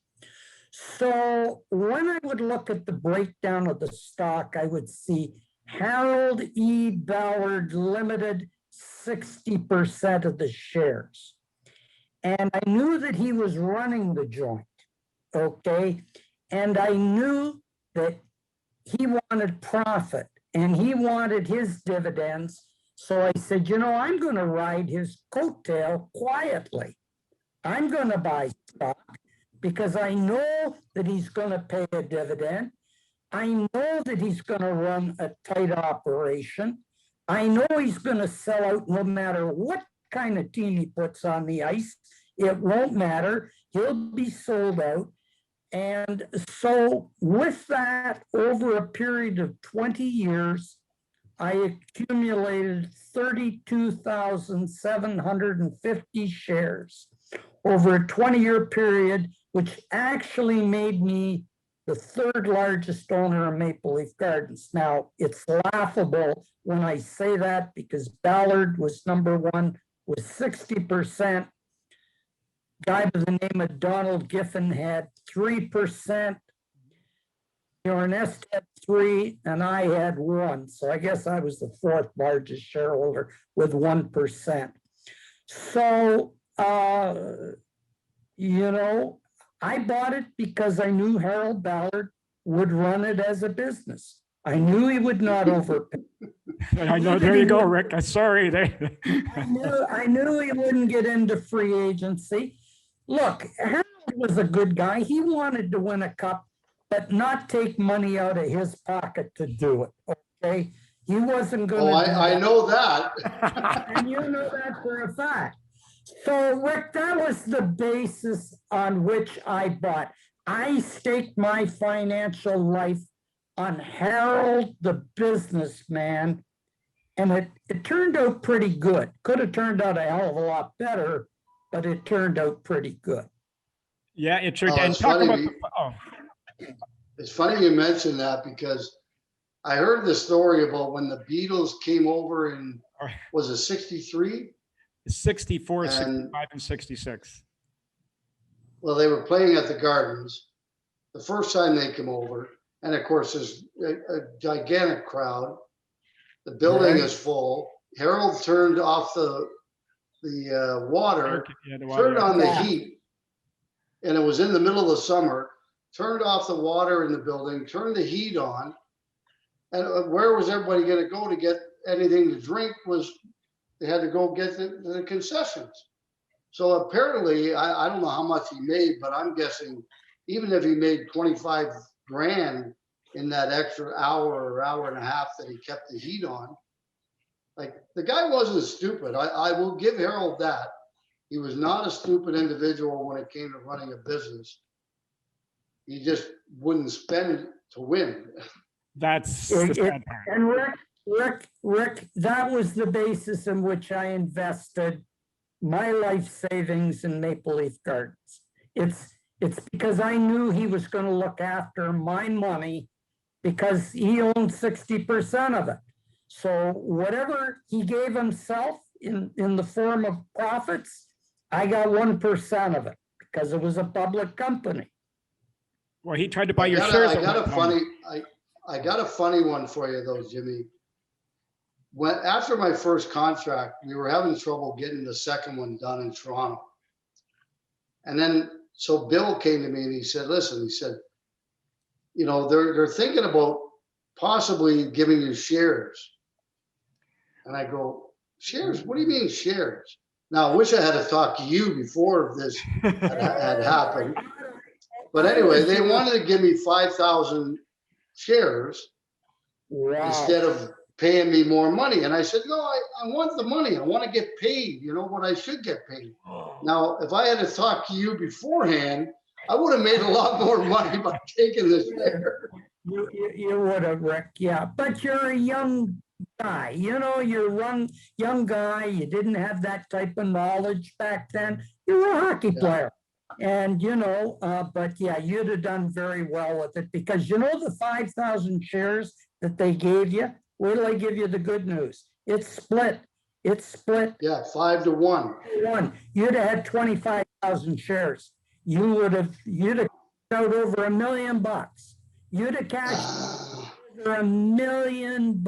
Speaker 5: So when I would look at the breakdown of the stock, I would see Harold E. Ballard Limited, 60% of the shares. And I knew that he was running the joint, okay? And I knew that he wanted profit and he wanted his dividends. So I said, you know, I'm going to ride his coattail quietly. I'm going to buy stock because I know that he's going to pay a dividend. I know that he's going to run a tight operation. I know he's going to sell out no matter what kind of team he puts on the ice. It won't matter. He'll be sold out. And so with that, over a period of 20 years, I accumulated 32,750 shares over a 20-year period, which actually made me the third largest owner of Maple Leaf Gardens. Now, it's laughable when I say that because Ballard was number one with 60%. Guy by the name of Donald Giffen had 3%. Ernest had 3%, and I had 1%. So I guess I was the fourth largest shareholder with 1%. So, you know, I bought it because I knew Harold Ballard would run it as a business. I knew he would not overpay.
Speaker 3: I know. There you go, Rick. Sorry.
Speaker 5: I knew he wouldn't get into free agency. Look, Harold was a good guy. He wanted to win a cup, but not take money out of his pocket to do it. Okay, he wasn't going to.
Speaker 4: I know that.
Speaker 5: And you know that for a fact. So, Rick, that was the basis on which I bought. I staked my financial life on Harold, the businessman, and it turned out pretty good. Could have turned out a hell of a lot better, but it turned out pretty good.
Speaker 3: Yeah, it sure
Speaker 4: did. It's funny you mentioned that because I heard the story about when the Beatles came over in, was it 63?
Speaker 3: 64, 65, and 66.
Speaker 4: Well, they were playing at the Gardens the first time they came over. And of course, there's a gigantic crowd. The building is full. Harold turned off the water, turned on the heat, and it was in the middle of the summer, turned off the water in the building, turned the heat on. And where was everybody going to go to get anything to drink? They had to go get the concessions. So apparently, I don't know how much he made, but I'm guessing even if he made 25 grand in that extra hour or hour and a half that he kept the heat on, like the guy wasn't stupid. I will give Harold that. He was not a stupid individual when it came to running a business. He just wouldn't spend to win.
Speaker 3: That's the sad part.
Speaker 5: And Rick, that was the basis in which I invested my life savings in Maple Leaf Gardens. It's because I knew he was going to look after my money because he owned 60% of it. So whatever he gave himself in the form of profits, I got 1% of it because it was a public company.
Speaker 3: Well, he tried to buy your shares.
Speaker 4: I got a funny one for you though, Jimmy. After my first contract, we were having trouble getting the second one done in Toronto. And then, so Bill came to me and he said, listen, he said, you know, they're thinking about possibly giving you shares. And I go, shares? What do you mean shares? Now, I wish I had to talk to you before this had happened. But anyway, they wanted to give me 5,000 shares instead of paying me more money. And I said, no, I want the money. I want to get paid, you know, what I should get paid. Now, if I had to talk to you beforehand, I would have made a lot more money by taking this share.
Speaker 5: You would have, Rick, yeah. But you're a young guy, you know, you're a young guy. You didn't have that type of knowledge back then. You were a hockey player. And, you know, but yeah, you'd have done very well with it because, you know, the 5,000 shares that they gave you, wait till I give you the good news. It's split It split
Speaker 4: Yeah, 5-1.
Speaker 5: 1. You'd have had 25,000 shares. You'd have out over $1 million. You'd have cashed over $1 million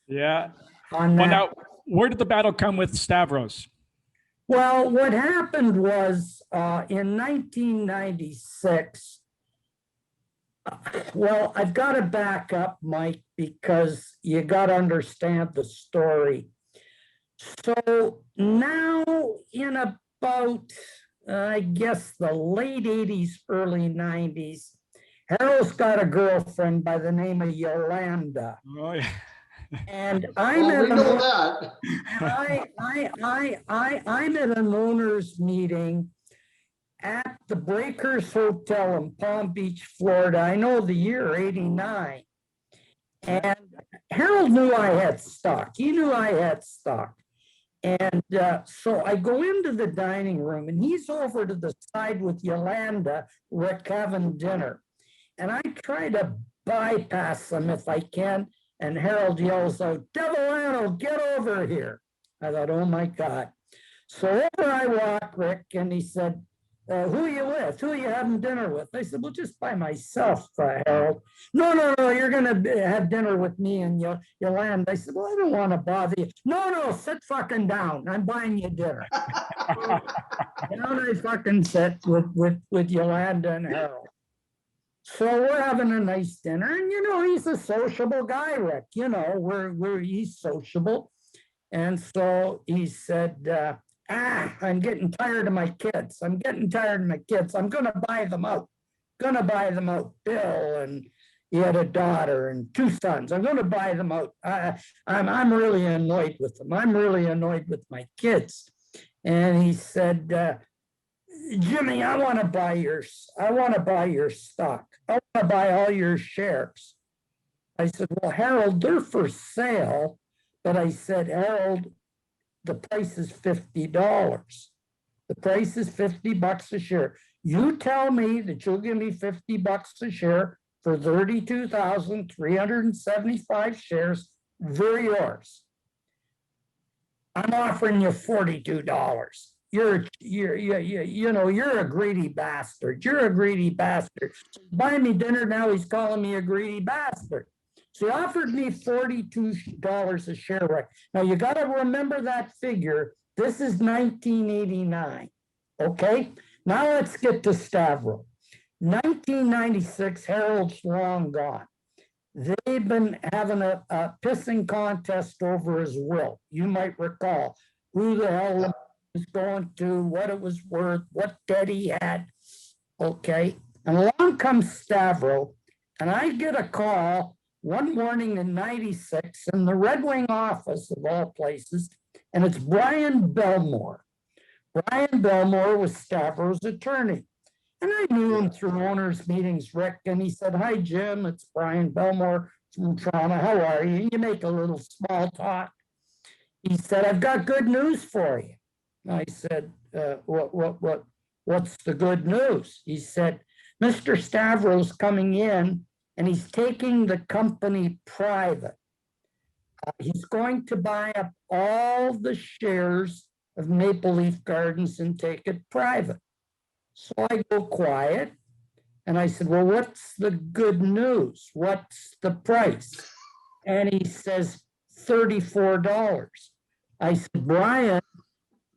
Speaker 3: Yeah.
Speaker 5: on
Speaker 3: Well,
Speaker 5: that.
Speaker 3: now, where did the battle come with Stavros?
Speaker 5: Well, what happened was in 1996. Well, I've got to back up, Mike, because you got to understand the story. So now in about, I guess, the late 80s, early 90s, Harold's got a girlfriend by the name of Yolanda.
Speaker 3: Oh, yeah.
Speaker 5: And
Speaker 4: Well, we know that.
Speaker 5: I'm at an owners meeting at the Breakers Hotel in Palm Beach, Florida. I know the year, 89. And Harold knew I had stock. He knew I had stock. And so I go into the dining room and he's over to the side with Yolanda. We're having dinner. And I try to bypass him if I can. And Harold yells out, "Devellano, get over here." I thought, oh my God. So over I walk, Rick, and he said, "Who are you with? Who are you having dinner with?" I said, "Well, just by myself, Harold." No, you're going to have dinner with me and Yolanda. I said, "Well, I don't want to bother you." No, sit fucking down. I'm buying you dinner. Down I fucking sit with Yolanda and Harold. So we're having a nice dinner, and he's a sociable guy, Rick. He's sociable, and so he said, "I'm getting tired of my kids. I'm getting tired of my kids. I'm going to buy them out. Bill, and he had a daughter and 2 sons. I'm going to buy them out. I'm really annoyed with them. I'm really annoyed with my kids." And he said, "Jimmy, I want to buy your stock. I want to buy all your shares." I said, "Well, Harold, they're for sale." But I said, "Harold, the price is $50. The price is $50 a share. You tell me that you'll give me $50 a share for 32,375 shares. They're yours. I'm offering you $42. You're a greedy bastard. You're a greedy bastard. Buy me dinner now. He's calling me a greedy bastard." So he offered me $42 a share, Rick. Now you got to remember that figure. This is 1989. Okay. Now let's get to Stavro. 1996, Harold's long gone. They've been having a pissing contest over his will. You might recall who the hell it was going to, what it was worth, what debt he had. Okay. And along comes Stavro, and I get a call one morning in 96 in the Red Wing office of all places, and it's Brian Belmore. Brian Belmore was Stavro's attorney. And I knew him through owners' meetings, Rick, and he said, "Hi, Jim, it's Brian Belmore from Toronto. How are you?" You make a little small talk. He said, "I've got good news for you." I said, what's the good news? He said, "Mr. Stavro's coming in and he's taking the company private. He's going to buy up all the shares of Maple Leaf Gardens and take it private." So I go quiet and I said, "Well, what's the good news? What's the price?" And he says, $34. I said, "Brian,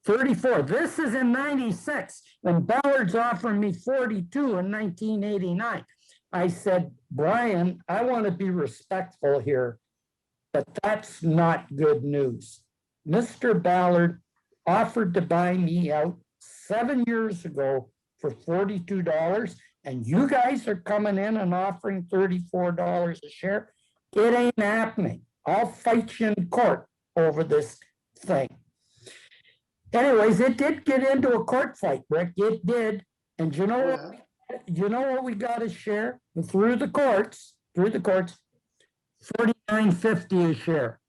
Speaker 5: 34. This is in 96 when Ballard's offering me 42 in 1989. I said, "Brian, I want to be respectful here, but that's not good news. Mr. Ballard offered to buy me out 7 years ago for $42, and you guys are coming in and offering $34 a share. It ain't happening. I'll fight you in court over this thing." Anyways, it did get into a court fight, Rick. It did. And you know what we got a share through the courts, $49.50 a share.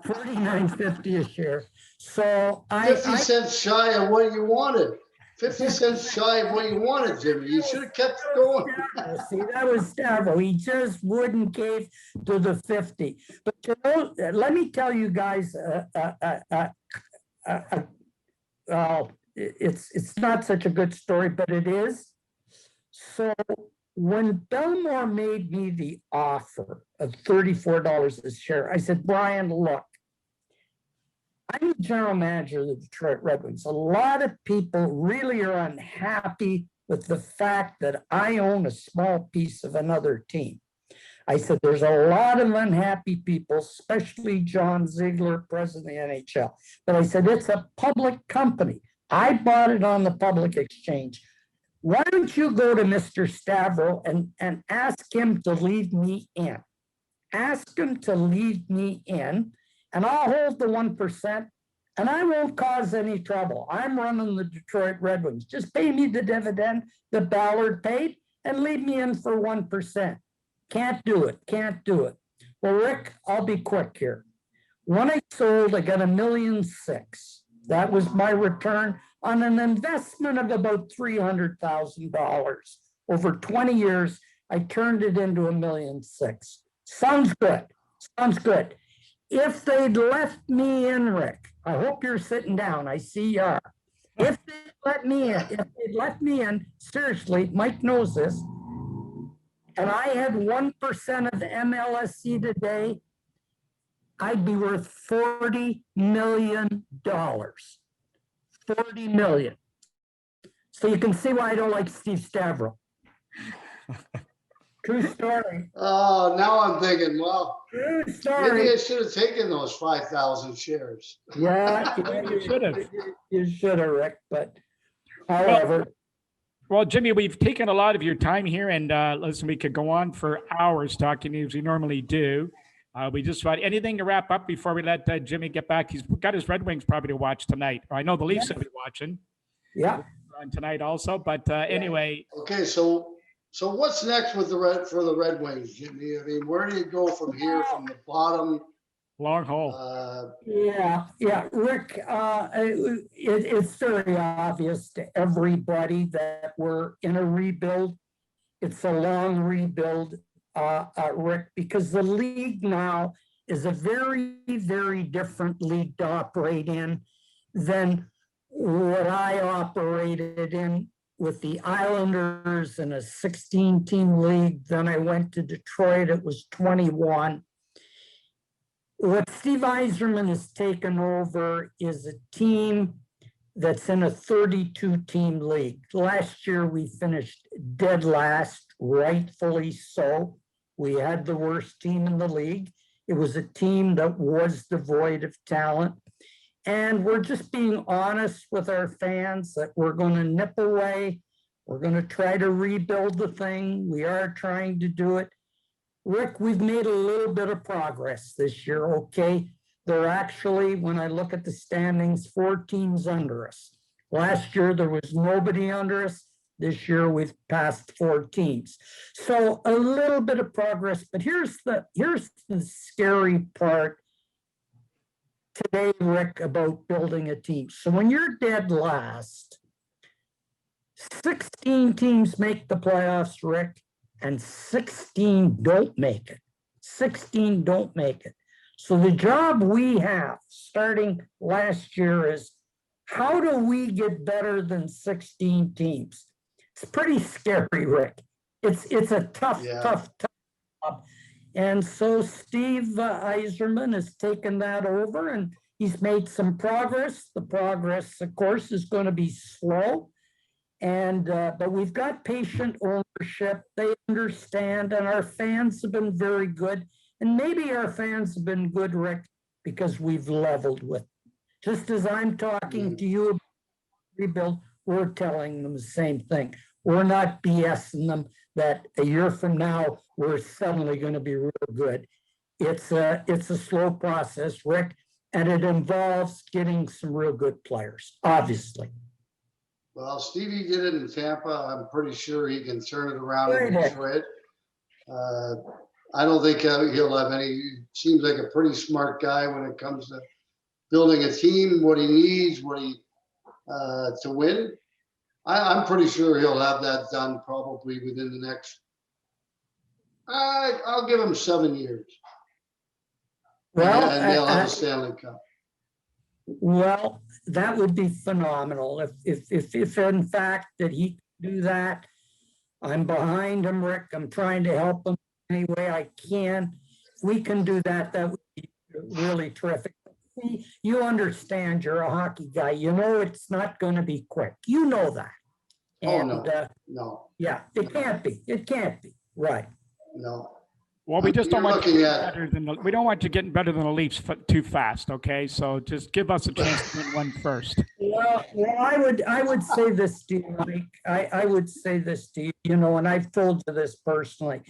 Speaker 5: $49.50 a share. So
Speaker 4: 50 cents shy of what you wanted. 50 cents shy of what you wanted, Jimmy. You should have kept going.
Speaker 5: See, that was terrible. He just wouldn't cave to the 50. But you know, let me tell you guys, it's not such a good story, but it is. So when Belmore made me the offer of $34 a share, I said, Brian, look, I'm the general manager of the Detroit Red Wings. A lot of people really are unhappy with the fact that I own a small piece of another team. I said, there's a lot of unhappy people, especially John Ziegler, president of the NHL. But I said, it's a public company. I bought it on the public exchange. Why don't you go to Mr. Stavro and ask him to leave me in? Ask him to leave me in, and I'll hold the 1%, and I won't cause any trouble. I'm running the Detroit Red Wings. Just pay me the dividend that Ballard paid and leave me in for 1%. Can't do it. Can't do it. Well, Rick, I'll be quick here. When I sold, I got $1.6 million. That was my return on an investment of about $300,000. Over 20 years, I turned it into $1.6 million. Sounds good. Sounds good. If they'd left me in, Rick, I hope you're sitting down. I see you are. If they'd let me in, seriously, Mike knows this, and I had 1% of the MLSC today, I'd be worth $40 million. 40 million. So you can see why I don't like Steve Stavro. True story.
Speaker 4: Oh, now I'm thinking, well,
Speaker 5: True story.
Speaker 4: maybe I should have taken those 5,000 shares.
Speaker 5: Yeah,
Speaker 3: You should have.
Speaker 5: You should have, Rick, but however.
Speaker 3: Well, Jimmy, we've taken a lot of your time here, and listen, we could go on for hours talking as we normally do. We just want anything to wrap up before we let Jimmy get back. He's got his Red Wings probably to watch tonight. I know the Leafs will be watching.
Speaker 5: Yeah.
Speaker 3: On tonight also, but anyway.
Speaker 4: Okay, so what's next with the Red Wings, Jimmy? I mean, where do you go from here, from the bottom?
Speaker 3: Long haul.
Speaker 5: Yeah, Rick, it's very obvious to everybody that we're in a rebuild. It's a long rebuild. Rick, because the league now is a very, very different league to operate in than what I operated in with the Islanders in a 16-team league. Then I went to Detroit, it was 21. What Steve Yzerman has taken over is a team that's in a 32-team league. Last year, we finished dead last, rightfully so. We had the worst team in the league. It was a team that was devoid of talent. And we're just being honest with our fans that we're going to nip away. We're going to try to rebuild the thing. We are trying to do it. Rick, we've made a little bit of progress this year, okay? There are actually, when I look at the standings, 4 teams under us. Last year, there was nobody under us. This year, we've passed 4 teams. So a little bit of progress, but here's the scary part today, Rick, about building a team. So when you're dead last, 16 teams make the playoffs, Rick, and 16 don't make it. 16 don't make it. So the job we have starting last year is, how do we get better than 16 teams? It's pretty scary, Rick. It's a tough job. And so Steve Yzerman has taken that over and he's made some progress. The progress, of course, is going to be slow. And but we've got patient ownership. They understand, and our fans have been very good. And maybe our fans have been good, Rick, because we've leveled with them. Just as I'm talking to you about rebuild, we're telling them the same thing. We're not BSing them that a year from now we're suddenly going to be real good. It's a slow process, Rick, and it involves getting some real good players, obviously.
Speaker 4: Well, Stevie did it in Tampa. I'm pretty sure he can turn it around in Detroit. I don't think he'll have any. Seems like a pretty smart guy when it comes to building a team, what he needs, to win. I'm pretty sure he'll have that done probably within the next, I'll give him 7 years.
Speaker 5: Well,
Speaker 4: And they'll have a Stanley Cup.
Speaker 5: well, that would be phenomenal if in fact that he can do that. I'm behind him, Rick. I'm trying to help him any way I can. If we can do that, that would be really terrific. See, you understand, you're a hockey guy. You know it's not going to be quick. You know that.
Speaker 4: Oh,
Speaker 5: And,
Speaker 4: no, no,
Speaker 5: yeah, it can't be. It can't be. Right.
Speaker 4: no.
Speaker 3: Well, we just don't
Speaker 4: You're
Speaker 3: want you
Speaker 4: looking
Speaker 3: getting
Speaker 4: at-
Speaker 3: better than we don't want you getting better than the Leafs too fast. Okay, so just give us a chance to win one first.
Speaker 5: Well, I would say this to you, Mike. I would say this to you, and I've told you this personally.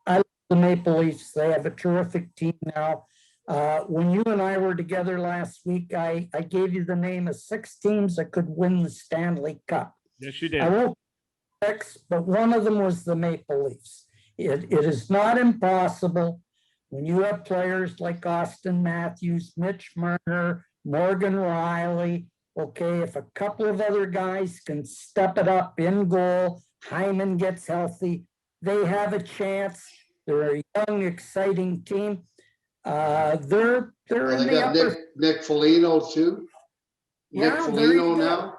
Speaker 5: I love the Maple Leafs. They have a terrific team now. When you and I were together last week, I gave you the name of 6 teams that could win the Stanley Cup.
Speaker 3: Yes, you
Speaker 5: I
Speaker 3: did.
Speaker 5: won't 6, but one of them was the Maple Leafs. It is not impossible when you have players like Austin Matthews, Mitch Marner, Morgan Riley. Okay, if a couple of other guys can step it up in goal, Hyman gets healthy, they have a chance. They're a young, exciting team. They're
Speaker 4: Well,
Speaker 5: in
Speaker 4: they
Speaker 5: the
Speaker 4: got
Speaker 5: upper.
Speaker 4: Nick Foligno too. Nick
Speaker 5: Yeah, there
Speaker 4: Foligno
Speaker 5: you go.
Speaker 4: now.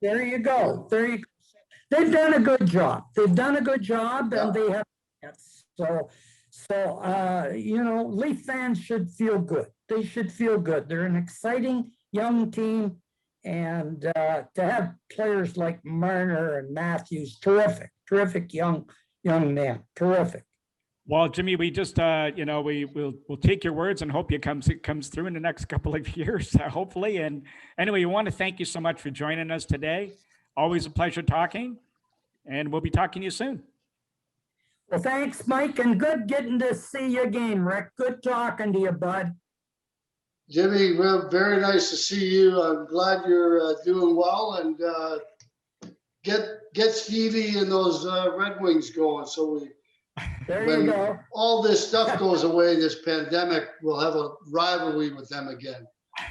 Speaker 5: There you go. There you go. They've done a good job. They've done a good job, and they have. So, Leaf fans should feel good. They should feel good. They're an exciting young team, and to have players like Marner and Matthews, terrific young man, terrific.
Speaker 3: Well, Jimmy, we just we'll take your words and hope it comes through in the next couple of years, hopefully. And anyway, we want to thank you so much for joining us today. Always a pleasure talking, and we'll be talking to you soon.
Speaker 5: Well, thanks, Mike, and good getting to see you again, Rick. Good talking to you, bud.
Speaker 4: Jimmy, well, very nice to see you. I'm glad you're doing well, and get Stevie and those Red Wings going. So
Speaker 5: There you
Speaker 4: when
Speaker 5: go.
Speaker 4: all this stuff goes away, this pandemic, we'll have a rivalry with them again.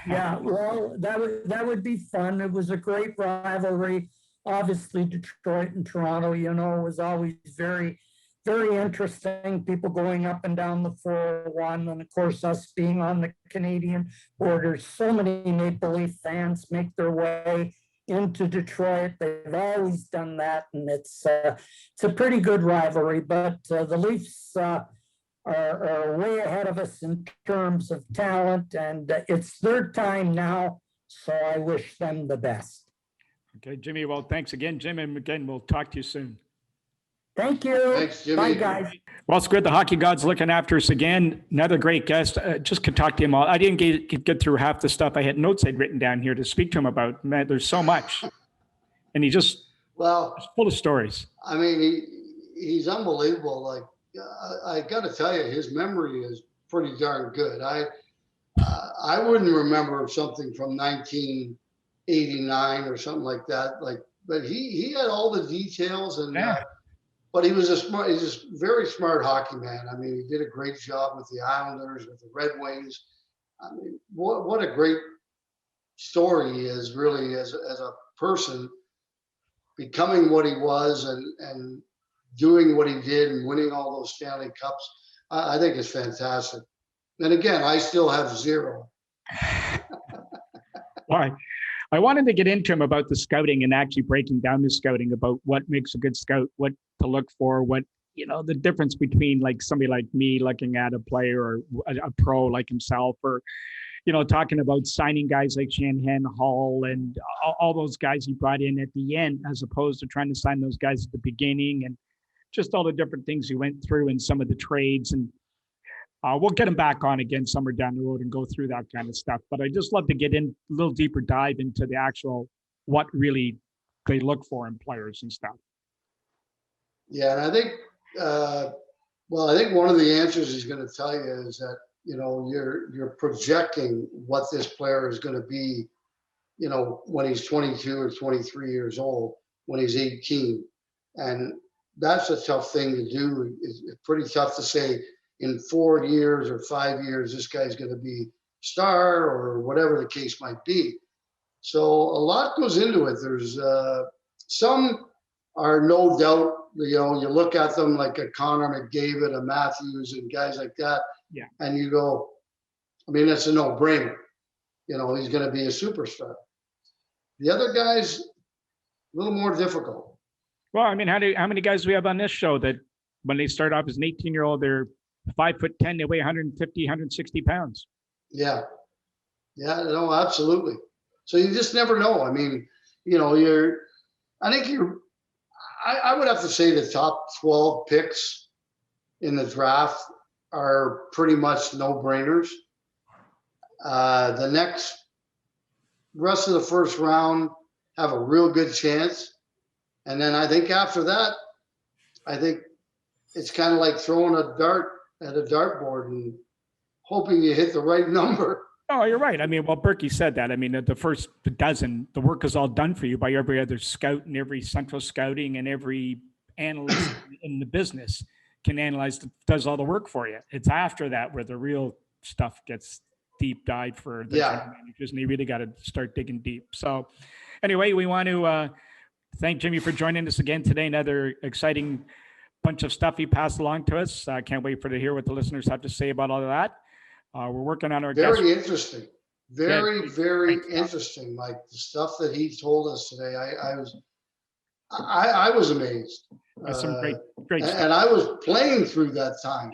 Speaker 5: Yeah, well, that would be fun. It was a great rivalry. Obviously, Detroit and Toronto, was always very, very interesting. People going up and down the 401, and of course, us being on the Canadian border. So many Maple Leaf fans make their way into Detroit. They've always done that, and it's a pretty good rivalry. But the Leafs are way ahead of us in terms of talent, and it's their time now. So I wish them the best.
Speaker 3: Okay, Jimmy. Well, thanks again, Jim, and again, we'll talk to you soon.
Speaker 5: Thank you.
Speaker 4: Thanks, Jimmy.
Speaker 5: Bye, guys.
Speaker 3: Well, Squid, the hockey god's looking after us again. Another great guest. Just could talk to him all. I didn't get through half the stuff I had notes I'd written down here to speak to him about. Man, there's so much, and he's just full of stories.
Speaker 4: I mean, he's unbelievable. Like I got to tell you, his memory is pretty darn good. I wouldn't remember something from 1989 or something like that. But he had all the details, and but he's a very smart hockey man. I mean, he did a great job with the Islanders, with the Red Wings. I mean, what a great story he is, really, as a person, becoming what he was and doing what he did and winning all those Stanley Cups. I think it's fantastic. And again, I still have 0.
Speaker 3: Why? I wanted to get into him about the scouting and actually breaking down the scouting about what makes a good scout, what to look for, what, the difference between like somebody like me looking at a player or a pro like himself, or, talking about signing guys like Shanahan Hall and all those guys he brought in at the end, as opposed to trying to sign those guys at the beginning, and just all the different things he went through and some of the trades. And we'll get him back on again somewhere down the road and go through that kind of stuff. But I just love to get in a little deeper dive into the actual, what really they look for in players and stuff.
Speaker 4: Yeah, and I think, I think one of the answers he's going to tell you is that, you're projecting what this player is going to be, when he's 22 or 23 years old, when he's 18. And that's a tough thing to do. It's pretty tough to say in 4 years or 5 years, this guy's going to be star or whatever the case might be. So a lot goes into it. There's some are no doubt, you know, you look at them like a Connor McDavid, a Matthews, and guys like that.
Speaker 3: Yeah.
Speaker 4: And you go, I mean, it's a no-brainer. You know, he's going to be a superstar. The other guys, a little more difficult.
Speaker 3: Well, I mean, how many guys do we have on this show that when they start off as an 18-year-old, they're 5'10", they weigh 150, 160 pounds?
Speaker 4: Yeah. Yeah, no, absolutely. So you just never know. I mean, you know, I would have to say the top 12 picks in the draft are pretty much no-brainers. The rest of the first round have a real good chance. And then I think after that, I think it's kind of like throwing a dart at a dartboard and hoping you hit the right number.
Speaker 3: Oh, you're right. I mean, well, Berkey said that. I mean, the first dozen, the work is all done for you by every other scout and every central scouting and every analyst in the business can analyze, does all the work for you. It's after that where the real stuff gets deep dive for the general managers, and they really got to start digging deep. So anyway, we want to thank Jimmy for joining us again today. Another exciting bunch of stuff he passed along to us. I can't wait to hear what the listeners have to say about all of that. We're working on our
Speaker 4: very interesting, very interesting. Like the stuff that he told us today, I was amazed.
Speaker 3: Some great stuff.
Speaker 4: And I was playing through that time,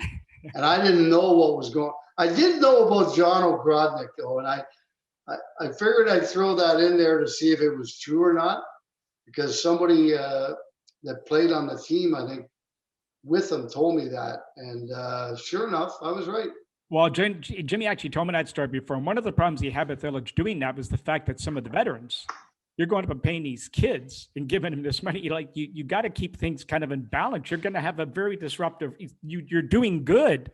Speaker 4: and I didn't know what was going. I did know about John Ogrodnik though, and I figured I'd throw that in there to see if it was true or not, because somebody that played on the team, I think, with him told me that, and sure enough, I was right.
Speaker 3: Well, Jimmy actually told me that story before. And one of the problems he had with Ellich doing that was the fact that some of the veterans, you're going up and paying these kids and giving them this money. You got to keep things kind of in balance. You're going to have a very disruptive, you're doing good,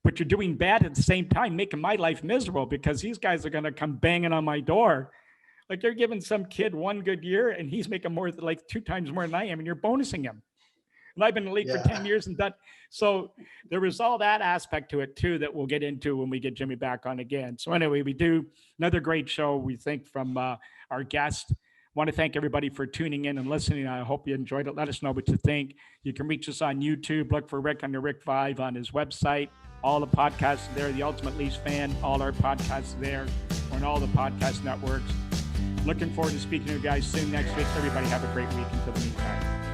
Speaker 3: but you're doing bad at the same time, making my life miserable because these guys are going to come banging on my door. Like you're giving some kid one good year and he's making more, like 2 times more than I am, and you're bonusing him. And I've been in the league for 10 years and done. So there was all that aspect to it too that we'll get into when we get Jimmy back on again. So anyway, we do another great show, we think, from our guest. Want to thank everybody for tuning in and listening. I hope you enjoyed it. Let us know what you think. You can reach us on YouTube. Look for Rick under Rick 5 on his website. All the podcasts are there. The Ultimate Leafs Fan. All our podcasts are there. We're on all the podcast networks. Looking forward to speaking to you guys soon next week. Everybody have a great week until the meantime.